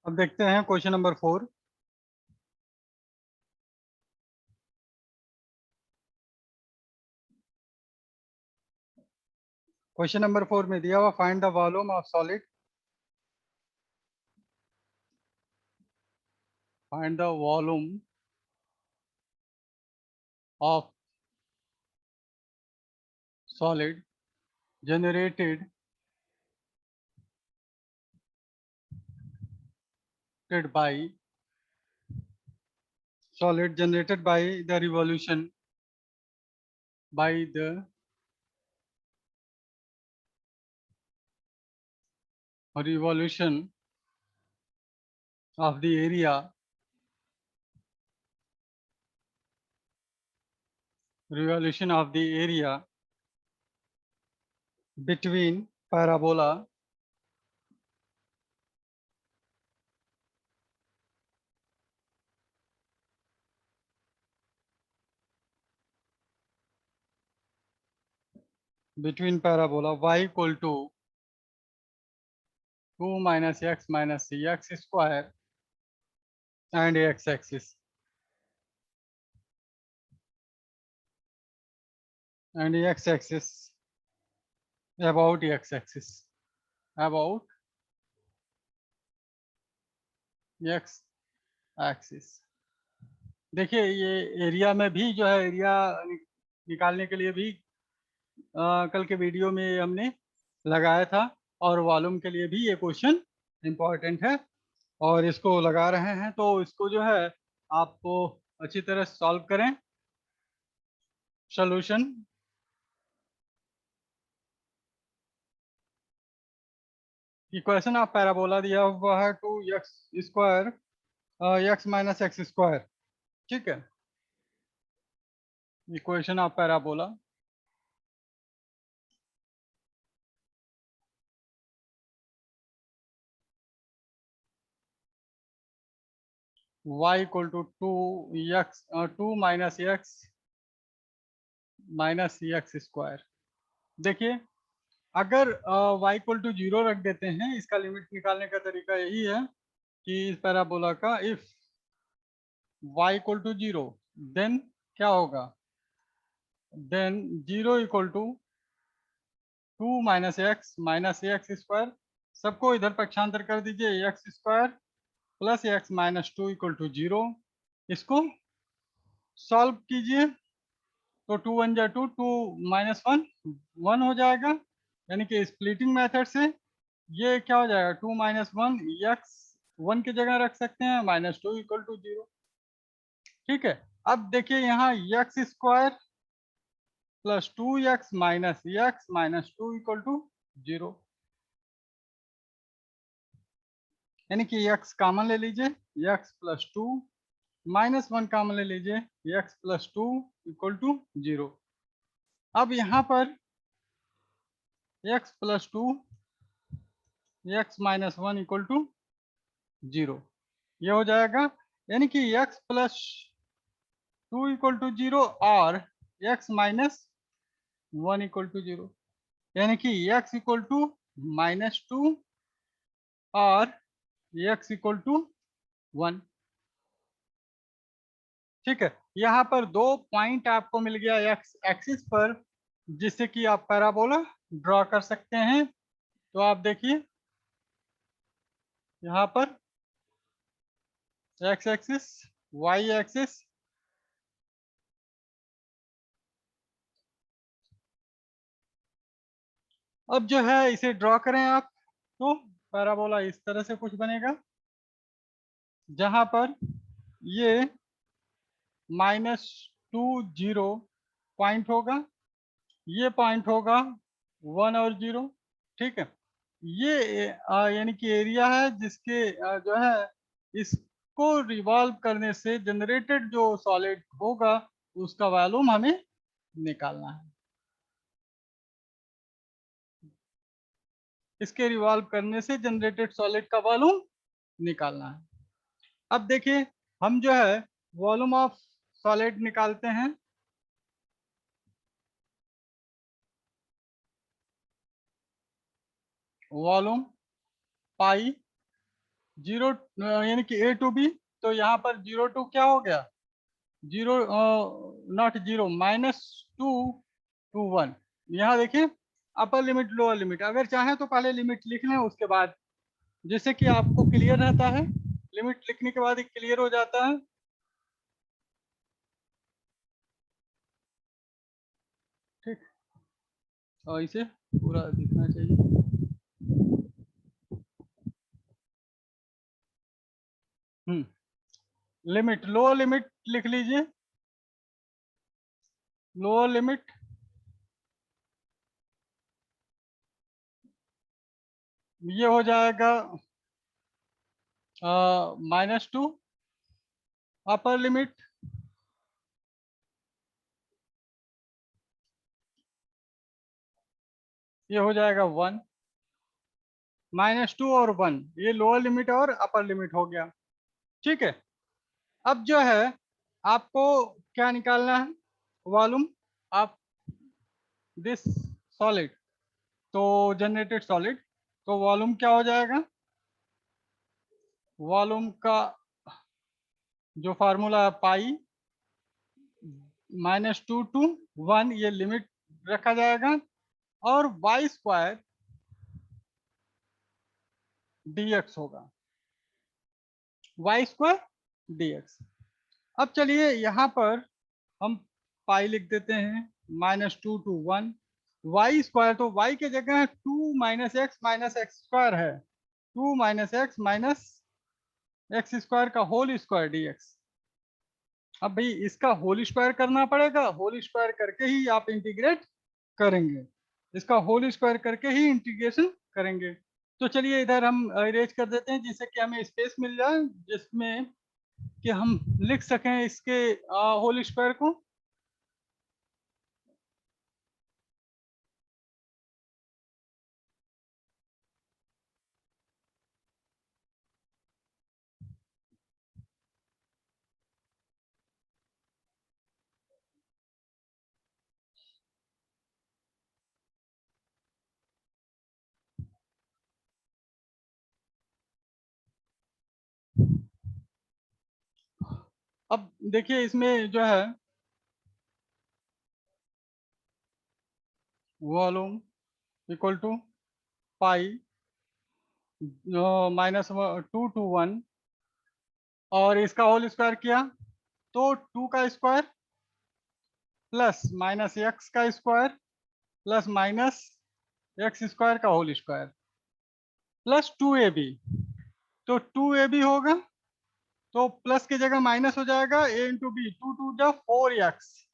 अब देखते हैं क्वेश्चन नंबर 4। क्वेश्चन नंबर 4 में दिया हुआ, find the volume of solid, find the volume of solid generated by solid generated by the revolution by the revolution of the area, revolution of the area between parabola between parabola y equal to 2 minus x minus c x square and x axis and x axis about x axis about x axis। देखिए ये area में भी जो है area निकालने के लिए भी कल के वीडियो में हमने लगाया था और वॉल्यूम के लिए भी ये क्वेश्चन इम्पोर्टेंट है और इसको लगा रहे हैं तो इसको जो है आपको अच्छी तरह सॉल्व करें। सॉल्यूशन इक्वेशन ऑफ पैराबोला दिया हुआ है 2x square x minus x square, ठीक है। Equation of parabola y equal to 2 minus x minus x square. देखिए अगर y इक्वल टू 0 रख देते हैं, इसका लिमिट निकालने का तरीका यही है कि इस पैराबोला का if y equal to 0 then क्या होगा, then 0 equal to 2 minus x square, सबको इधर पक्षांतर कर दीजिए, x square plus x minus 2 equal to 0। इसको सॉल्व कीजिए तो 2 1 जा 2, 2 माइनस 1 1 हो जाएगा, यानी कि स्प्लिटिंग मेथड से ये क्या हो जाएगा 2 माइनस 1 एक्स 1 की जगह रख सकते हैं माइनस 2 इक्वल टू 0, ठीक है। अब देखिए यहाँ x square plus 2x minus 2 equal to 0, यानी कि x कॉमन ले लीजिए, x प्लस 2 माइनस 1 कॉमन ले लीजिए, x प्लस 2 इक्वल टू 0। अब यहाँ पर x plus 2 x minus 1 equal to 0 ये हो जाएगा, यानी कि x प्लस 2 इक्वल टू 0 और x माइनस 1 इक्वल टू 0, यानी कि x इक्वल टू माइनस 2 और x इक्वल टू 1, ठीक है। यहाँ पर 2 पॉइंट आपको मिल गया एक्स एक्सिस पर जिससे कि आप पैराबोला ड्रॉ कर सकते हैं। तो आप देखिए यहाँ पर एक्स एक्सिस वाई एक्सिस, अब जो है इसे ड्रॉ करें आप तो पैराबोला इस तरह से कुछ बनेगा जहां पर ये -2 0 पॉइंट होगा, ये पॉइंट होगा 1 और 0, ठीक है। ये यानी कि एरिया है जिसके जो है इसको रिवॉल्व करने से जनरेटेड जो सॉलिड होगा उसका वॉल्यूम हमें निकालना है। इसके रिवॉल्व करने से जनरेटेड सॉलिड का वॉल्यूम निकालना है। अब देखिए हम जो है वॉल्यूम ऑफ सॉलिड निकालते हैं। वॉल्यूम पाई 0 यानी कि A टू B, तो यहाँ पर 0 टू क्या हो गया 0 नॉट 0 -2 टू 1। यहाँ देखिए अपर लिमिट लोअर लिमिट, अगर चाहें तो पहले लिमिट लिख लें उसके बाद, जिससे कि आपको क्लियर रहता है, लिमिट लिखने के बाद ही क्लियर हो जाता है, ठीक। और इसे पूरा दिखना चाहिए। लिमिट लोअर लिमिट लिख लीजिए, लोअर लिमिट ये हो जाएगा -2, अपर लिमिट ये हो जाएगा 1, -2 और 1 ये लोअर लिमिट और अपर लिमिट हो गया, ठीक है। अब जो है आपको क्या निकालना है, वॉल्यूम ऑफ दिस सॉलिड, तो जनरेटेड सॉलिड, तो वॉल्यूम क्या हो जाएगा, वॉल्यूम का जो फार्मूला है पाई -2 to 1, ये लिमिट रखा जाएगा, और वाई स्क्वायर dx होगा, वाई स्क्वायर dx। अब चलिए यहाँ पर हम पाई लिख देते हैं -2 to 1, वाई स्क्वायर, तो वाई के जगह 2 - x स्क्वायर है, 2 - x स्क्वायर का होल स्क्वायर dx। अब भाई इसका होल स्क्वायर करना पड़ेगा, होल स्क्वायर करके ही आप इंटीग्रेट करेंगे, इसका होल स्क्वायर करके ही इंटीग्रेशन करेंगे। तो चलिए इधर हम इरेज कर देते हैं, जिससे कि हमें स्पेस मिल जाए जिसमें कि हम लिख सकें इसके होल स्क्वायर को। अब देखिए इसमें जो है volume equal to pi -2 to 1, और इसका होल स्क्वायर किया तो 2 का स्क्वायर प्लस -x का स्क्वायर प्लस -x स्क्वायर का होल स्क्वायर प्लस 2ab, तो 2ab होगा, तो प्लस की जगह माइनस हो जाएगा, a इंटू बी, 2 × 2 = 4x।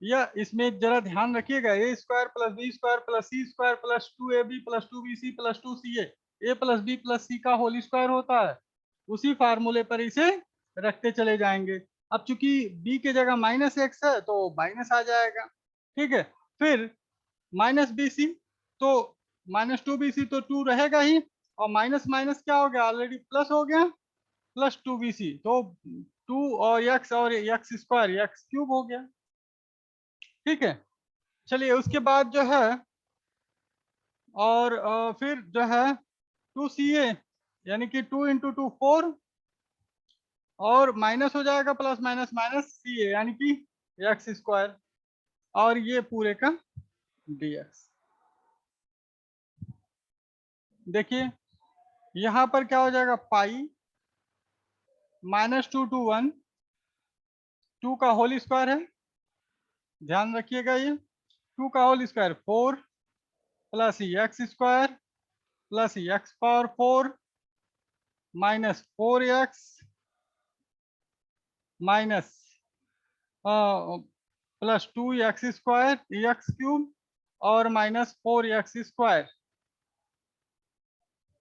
या इसमें जरा ध्यान रखिएगा, a square plus b square plus c square plus 2ab plus 2bc plus 2ca, a plus b plus c का होल स्क्वायर होता है, उसी फार्मूले पर इसे रखते चले जाएंगे। अब चूंकि b की जगह -x है तो माइनस आ जाएगा, ठीक है। फिर -bc, तो -2bc तो 2 रहेगा ही, और माइनस माइनस क्या हो गया, ऑलरेडी प्लस हो गया, प्लस 2bc, तो 2 और x स्क्वायर x क्यूब हो गया, ठीक है। चलिए उसके बाद जो है, और फिर जो है 2ca, यानी कि 2 × 2 4, और माइनस हो जाएगा प्लस माइनस माइनस ca, यानी कि x स्क्वायर, और ये पूरे का dx। देखिए यहाँ पर क्या हो जाएगा, पाई -2 to 1, 2 का होल स्क्वायर है, ध्यान रखिएगा, ये 2 का whole square 4 plus x square plus x⁴ -4x minus plus 2x square x cube और -4x स्क्वायर।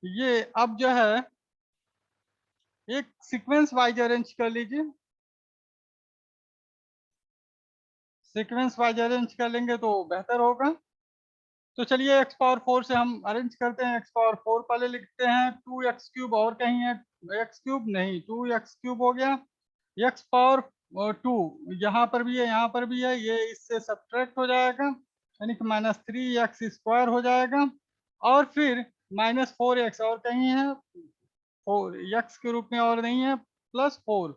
ये अब जो है एक सीक्वेंस वाइज अरेंज कर लीजिए, सीक्वेंस वाइज अरेंज कर लेंगे तो बेहतर होगा। तो चलिए x⁴ से हम अरेंज करते हैं, x⁴ पहले लिखते हैं, 2x³ और कहीं है, x³ नहीं, 2x³ हो गया, x⁴2 यहाँ पर भी है, यहाँ पर भी है, ये इससे सब्ट्रैक्ट हो जाएगा, यानी कि -3x² हो जाएगा, और फिर -4x और कहीं है, 4x के रूप में और नहीं है, +4,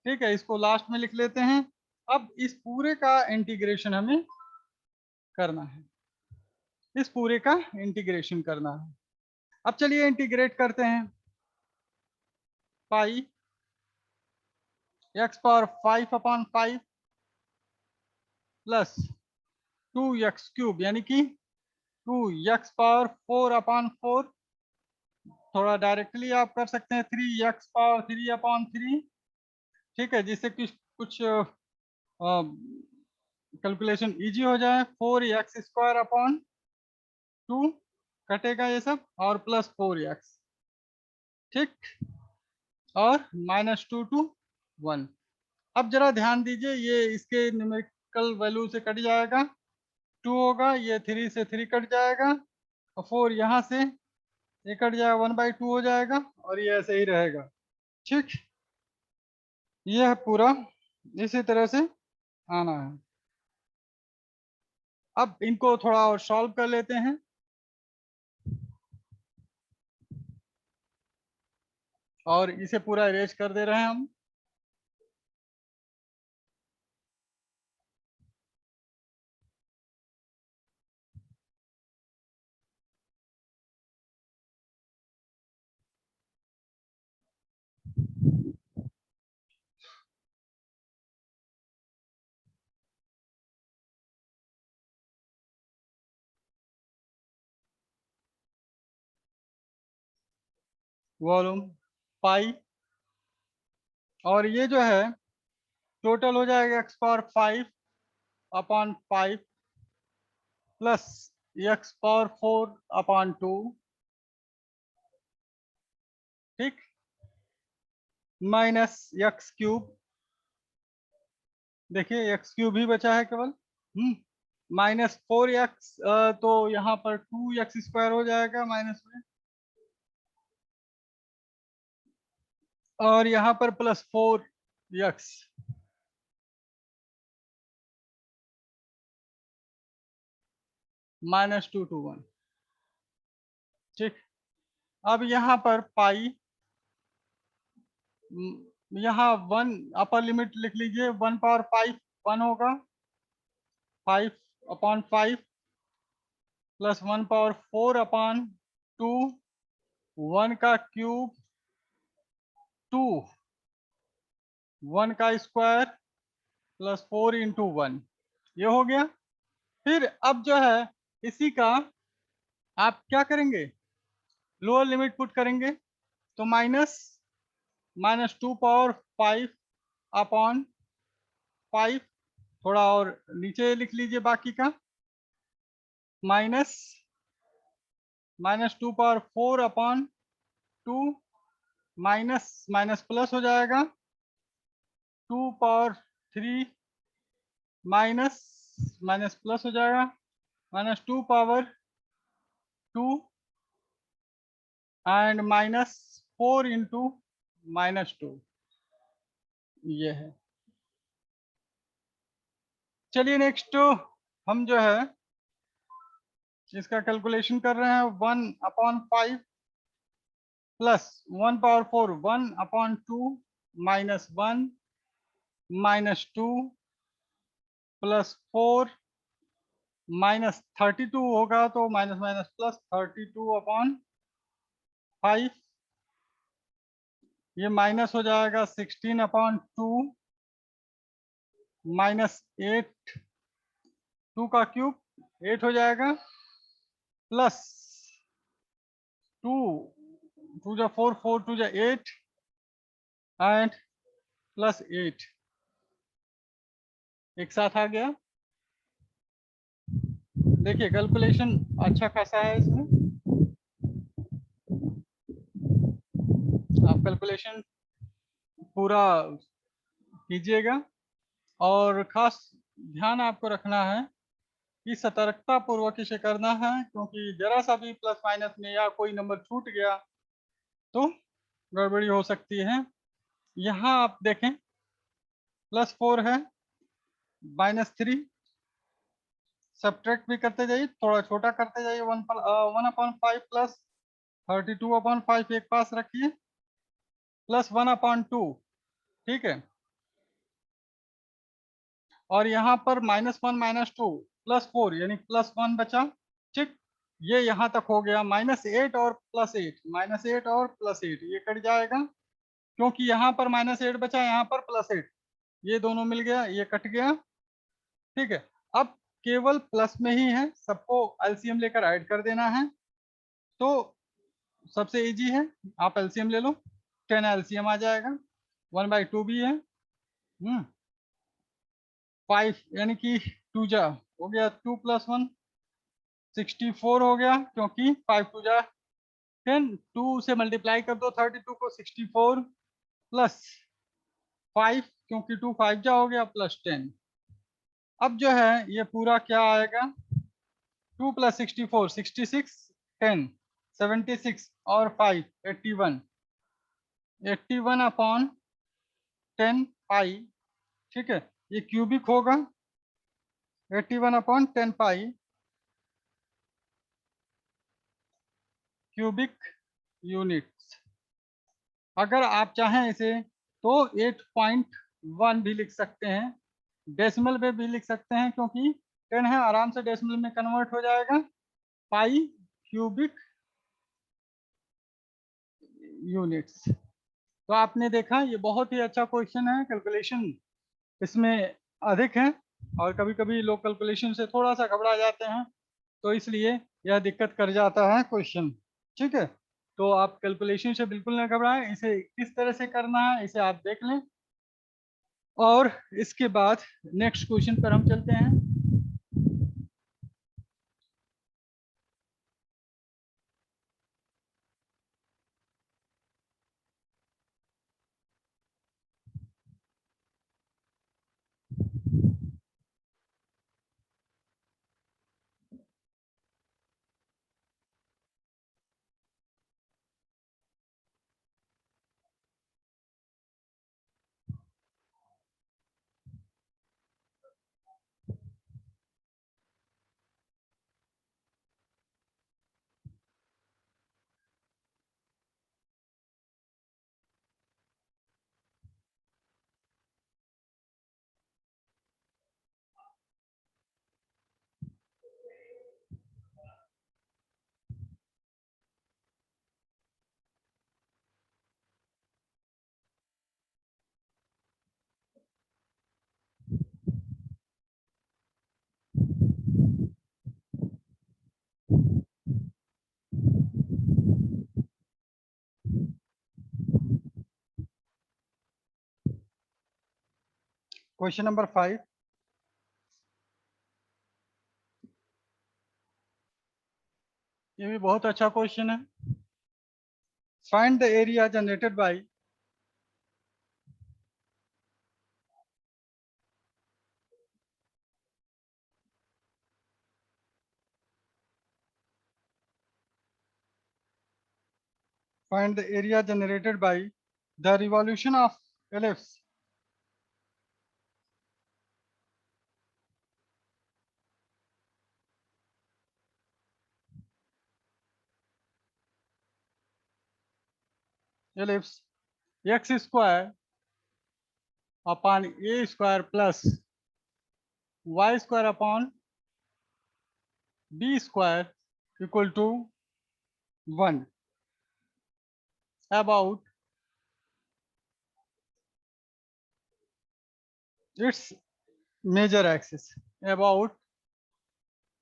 ठीक है, इसको लास्ट में लिख लेते हैं। अब इस पूरे का इंटीग्रेशन हमें करना है, इस पूरे का इंटीग्रेशन करना है। अब चलिए इंटीग्रेट करते हैं, पाई x⁵ प्लस 2x³ यानी कि 2x⁴/4, थोड़ा डायरेक्टली आप कर सकते हैं 3x⁴/3, ठीक है, जिससे कुछ कैलकुलेशन इजी हो जाए। 4x² कटेगा ये सब, और प्लस 4x, ठीक, और -2 to 1। अब जरा ध्यान दीजिए, ये इसके न्यूमेरिकल वैल्यू से कट जाएगा, 2 होगा, ये 3 से 3 कट जाएगा, और 4 यहाँ से ये कट जाएगा, 1/2 हो जाएगा, और ये ऐसे ही रहेगा, ठीक। यह पूरा इसी तरह से आना है। अब इनको थोड़ा और सॉल्व कर लेते हैं। और इसे पूरा इरेज कर दे रहे हैं हम। वॉल्यूम पाई, और ये जो है टोटल हो जाएगा x power 5 upon 5 plus x power 4 upon 2, ठीक, माइनस एक्स क्यूब, देखिए एक्स क्यूब ही बचा है केवल, माइनस 4x, तो यहाँ पर 2x स्क्वायर हो जाएगा माइनस में, और यहाँ पर प्लस 4x, -2 to 1, ठीक। अब यहाँ पर पाई, यहाँ 1 अपर लिमिट लिख लीजिए, 1 पावर 5 1 होगा, 5 अपॉन 5 प्लस 1 पावर 4 अपॉन 2, 1 का क्यूब 2, 1 का स्क्वायर प्लस 4 इंटू 1, ये हो गया। फिर अब जो है इसी का आप क्या करेंगे, लोअर लिमिट पुट करेंगे, तो -2 पावर 5 अपॉन 5, थोड़ा और नीचे लिख लीजिए बाकी का, -2 power 4 upon 2, minus minus plus हो जाएगा, 2 पावर 3 माइनस माइनस प्लस हो जाएगा, -2 पावर 2 एंड -4 इंटू -2, ये है। चलिए नेक्स्ट हम जो है इसका कैलकुलेशन कर रहे हैं, 1 upon 5 plus 1 power 4 1 upon 2 -1 -2 plus 4 -32 होगा, तो माइनस माइनस प्लस 32 अपॉन 5, ये माइनस हो जाएगा 16 अपॉन 2 -8, 2 का क्यूब 8 हो जाएगा, प्लस 2 2 जा 4 4 2 जा 8 एंड प्लस 8 एक साथ आ गया। देखिए कैलकुलेशन अच्छा खासा है इसमें, आप कैलकुलेशन पूरा कीजिएगा, और खास ध्यान आपको रखना है कि सतर्कता पूर्वक इसे करना है, क्योंकि जरा सा भी प्लस माइनस में या कोई नंबर छूट गया तो गड़बड़ी हो सकती है। यहाँ आप देखें +4 है, -3, सब्ट्रैक्ट भी करते जाइए, थोड़ा छोटा करते जाइए, 1/5 प्लस 32/5 एक पास रखिए, प्लस 1/2, ठीक है। और यहाँ पर -1 -2 +4 यानी +1 बचा, ठीक। ये यहाँ तक हो गया, -8 और +8, -8 और +8 ये कट जाएगा, क्योंकि यहाँ पर -8 बचा, यहाँ पर +8, ये दोनों मिल गया, ये कट गया, ठीक है। अब केवल प्लस में ही है, सबको एलसीएम लेकर ऐड कर देना है, तो सबसे इजी है, आप एलसीएम ले लो, 10 एलसीएम आ जाएगा, 1/2 भी है, 5 यानी कि 2 जा हो गया, 2 + 1 64 हो गया, क्योंकि 5 2 जा 10, 2 से मल्टीप्लाई कर दो 32 को, 64 प्लस 5, क्योंकि 2 5 जा हो गया, प्लस 10। अब जो है ये पूरा क्या आएगा, 2 + 64 66, 10 76 और 5 81, 81 अपॉन 10 पाई, ठीक है। ये क्यूबिक होगा, 81/10 पाई क्यूबिक यूनिट्स। अगर आप चाहें इसे तो 8.1 भी लिख सकते हैं, डेसिमल में भी लिख सकते हैं, क्योंकि 10 है, आराम से डेसिमल में कन्वर्ट हो जाएगा। पाई क्यूबिक यूनिट्स। तो आपने देखा ये बहुत ही अच्छा क्वेश्चन है। कैलकुलेशन इसमें अधिक है और कभी कभी लोग कैलकुलेशन से थोड़ा सा घबरा जाते हैं, तो इसलिए यह दिक्कत कर जाता है क्वेश्चन। ठीक है, तो आप कैलकुलेशन से बिल्कुल न घबराएं। इसे किस तरह से करना है इसे आप देख लें, और इसके बाद नेक्स्ट क्वेश्चन पर हम चलते हैं। क्वेश्चन नंबर 5, ये भी बहुत अच्छा क्वेश्चन है। Find the area generated bye find the area generated by the revolution of ellipse ellipse x square upon a square plus y square upon b square equal to 1 about its major axis, about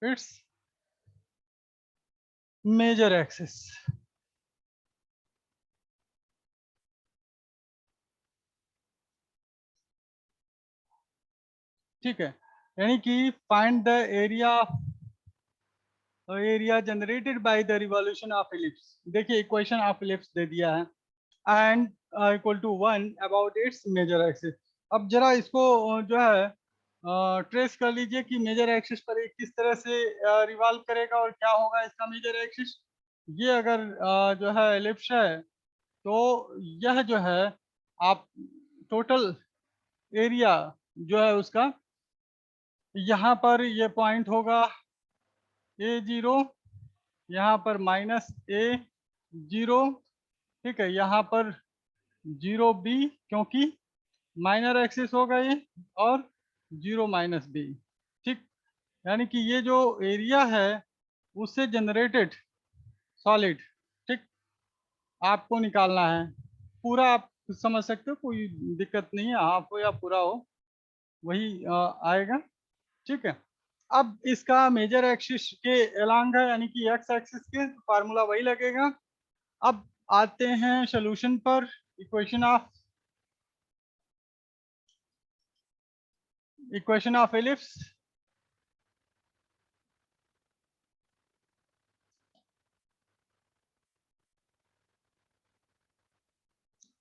its major axis। ठीक है, यानी कि find the area generated by the revolution of ellipse. देखिए equation of ellipse दे दिया है, and equal to 1 about its major axis. अब जरा इसको जो है ट्रेस कर लीजिए कि मेजर एक्सिस पर ये किस तरह से रिवॉल्व करेगा और क्या होगा इसका मेजर एक्सिस। ये अगर जो है एलिप्स है, तो यह जो है आप टोटल एरिया जो है उसका, यहाँ पर ये पॉइंट होगा A0, यहाँ पर -A0, ठीक है, यहाँ पर 0B, क्योंकि माइनर एक्सिस होगा ये, और 0 - B। ठीक, यानी कि ये जो एरिया है उससे जनरेटेड सॉलिड, ठीक, आपको निकालना है। पूरा आप समझ सकते हो, कोई दिक्कत नहीं है, हाफ हो या पूरा हो वही आएगा। ठीक है, अब इसका मेजर एक्सिस के एलॉन्ग है, यानी कि एक्स एक्सिस के, फार्मूला वही लगेगा। अब आते हैं सॉल्यूशन पर। इक्वेशन ऑफ एलिप्स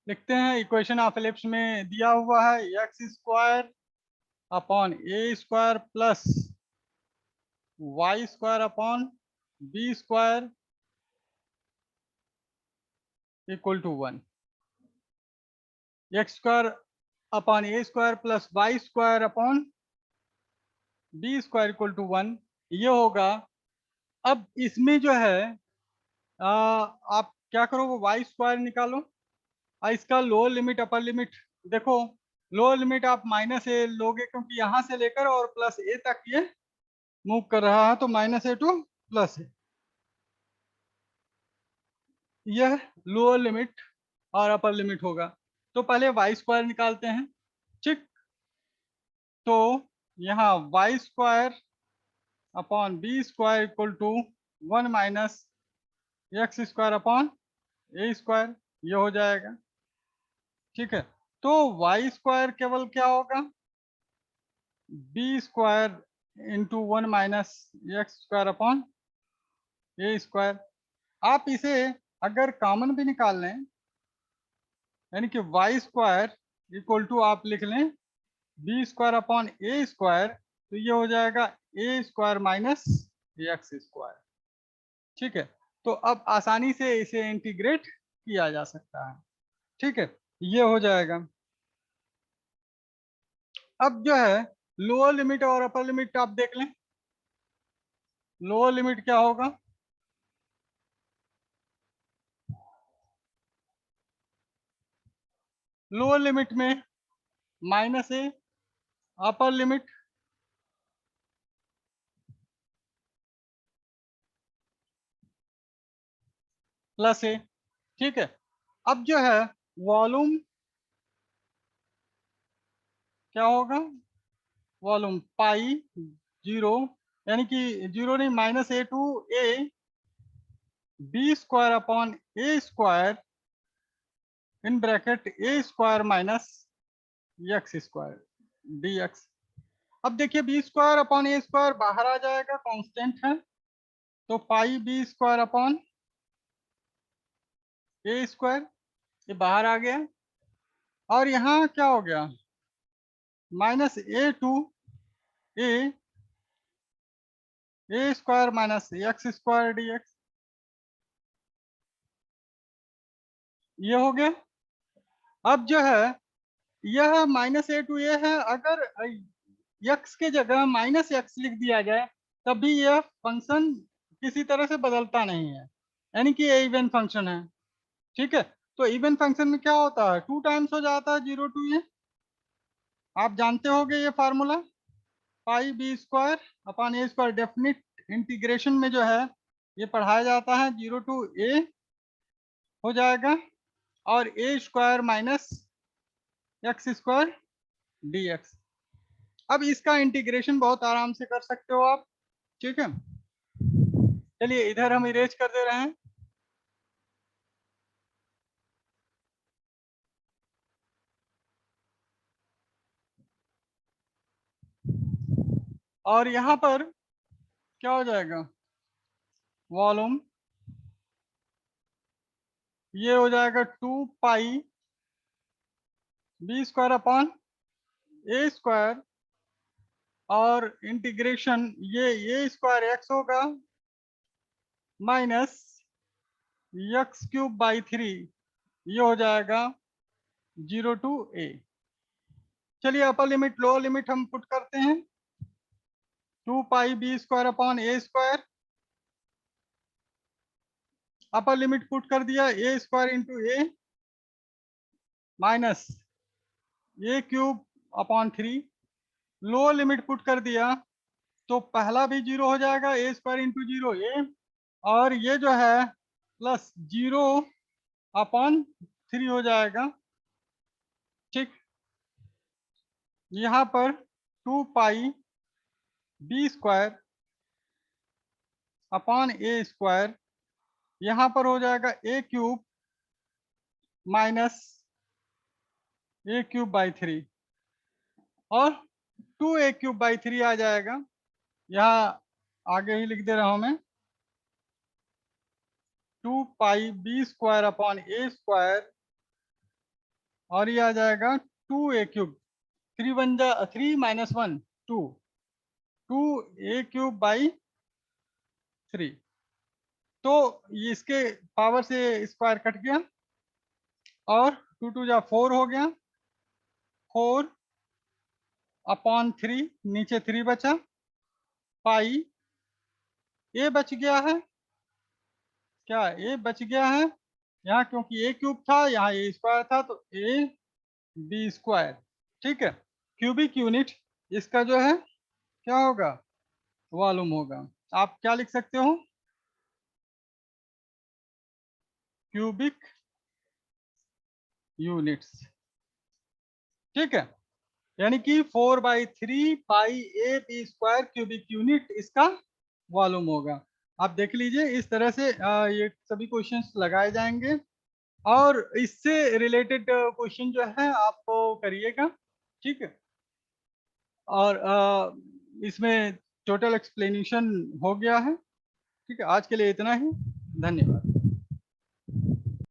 लिखते हैं। इक्वेशन ऑफ एलिप्स में दिया हुआ है x square upon a square plus y square upon b square equal to 1। X square upon a square plus y square upon b square equal to 1 ये होगा। अब इसमें जो है आप क्या करो, वो वाई स्क्वायर निकालो और इसका लोअर लिमिट अपर लिमिट देखो। लोअर लिमिट आप माइनस ए लोगे क्योंकि यहाँ से लेकर और प्लस ए तक ये मूव कर रहा है, तो माइनस ए टू प्लस ए, यह लोअर लिमिट और अपर लिमिट होगा। तो पहले वाई स्क्वायर निकालते हैं, ठीक। तो यहाँ y square upon b square equal to 1 minus x square upon a square, ये हो जाएगा, ठीक है। तो वाई स्क्वायर केवल क्या होगा, b square into 1 minus x square upon a square. आप इसे अगर कॉमन भी निकाल लें, यानी कि वाई स्क्वायर इक्वल टू आप लिख लें b square upon a square, तो ये हो जाएगा a square minus x square, ठीक है। तो अब आसानी से इसे इंटीग्रेट किया जा सकता है, ठीक है, ये हो जाएगा। अब जो है लोअर लिमिट और अपर लिमिट आप देख लें। लोअर लिमिट क्या होगा, लोअर लिमिट में माइनस ए, अपर लिमिट प्लस ए, ठीक है। अब जो है वॉल्यूम क्या होगा, वॉल्यूम पाई जीरो, यानी कि जीरो नहीं, minus a to a b square upon a square in bracket a square minus x square D x. अब देखिए b square upon a square बाहर आ जाएगा, कांस्टेंट है, तो pi b square upon a square ये बाहर आ गया। और यहाँ क्या हो गया, minus a to a square minus x square D x, ये हो गया। अब जो है यह माइनस ए टू ए है, अगर एक्स के जगह माइनस एक्स लिख दिया जाए तब भी यह फंक्शन किसी तरह से बदलता नहीं है, यानी कि ये इवन फंक्शन है, ठीक है। तो इवन फंक्शन में क्या होता है, 2 टाइम्स हो जाता है 0 टू ए, आप जानते होंगे ये formula, pi b square upon a square. Definite integration में जो है ये पढ़ाया जाता है, 0 टू ए हो जाएगा और a square minus x square D x. अब इसका इंटीग्रेशन बहुत आराम से कर सकते हो आप, ठीक है। चलिए इधर हम इरेज कर दे रहे हैं। और यहाँ पर क्या हो जाएगा, वॉल्यूम ये हो जाएगा 2 pi b square upon a square और इंटीग्रेशन ये ए स्क्वायर एक्स होगा माइनस एक्स क्यूब बाई 3, ये हो जाएगा 0 टू ए। चलिए अपर लिमिट लोअर लिमिट हम पुट करते हैं, 2 pi b square upon a square, upper limit put कर दिया a square into a minus a cube upon 3, lower limit put कर दिया तो पहला भी 0 हो जाएगा, ए स्क्वायर इंटू 0 ए, और ये जो है प्लस 0 अपॉन 3 हो जाएगा, ठीक। यहाँ पर 2 pi b square upon a square, यहाँ पर हो जाएगा a cube minus a cube by 3 और 2 ए क्यूब बाई 3 आ जाएगा, यहाँ आगे ही लिख दे रहा हूं मैं, 2 pi b square upon a square और ये आ जाएगा 2 ए क्यूब, 3 वन जा 3 माइनस 1 2, 2 ए क्यूब बाई 3। तो ये इसके पावर से स्क्वायर कट गया और 2 2 जा 4 हो गया, 4 अपॉन 3 नीचे 3 बचा, पाई ए बच गया है, क्या ए बच गया है यहाँ, क्योंकि ए क्यूब था, यहाँ ए स्क्वायर था, तो ए बी स्क्वायर। ठीक है, क्यूबिक यूनिट इसका जो है क्या होगा, वॉल्यूम होगा। आप क्या लिख सकते हो, क्यूबिक यूनिट्स। ठीक है, यानी कि 4/3 pi a b square cubic unit इसका वॉल्यूम होगा। आप देख लीजिए, इस तरह से ये सभी क्वेश्चंस लगाए जाएंगे और इससे रिलेटेड क्वेश्चन जो है आप करिएगा। ठीक है, और इसमें टोटल एक्सप्लेनेशन हो गया है। ठीक है, आज के लिए इतना ही, धन्यवाद।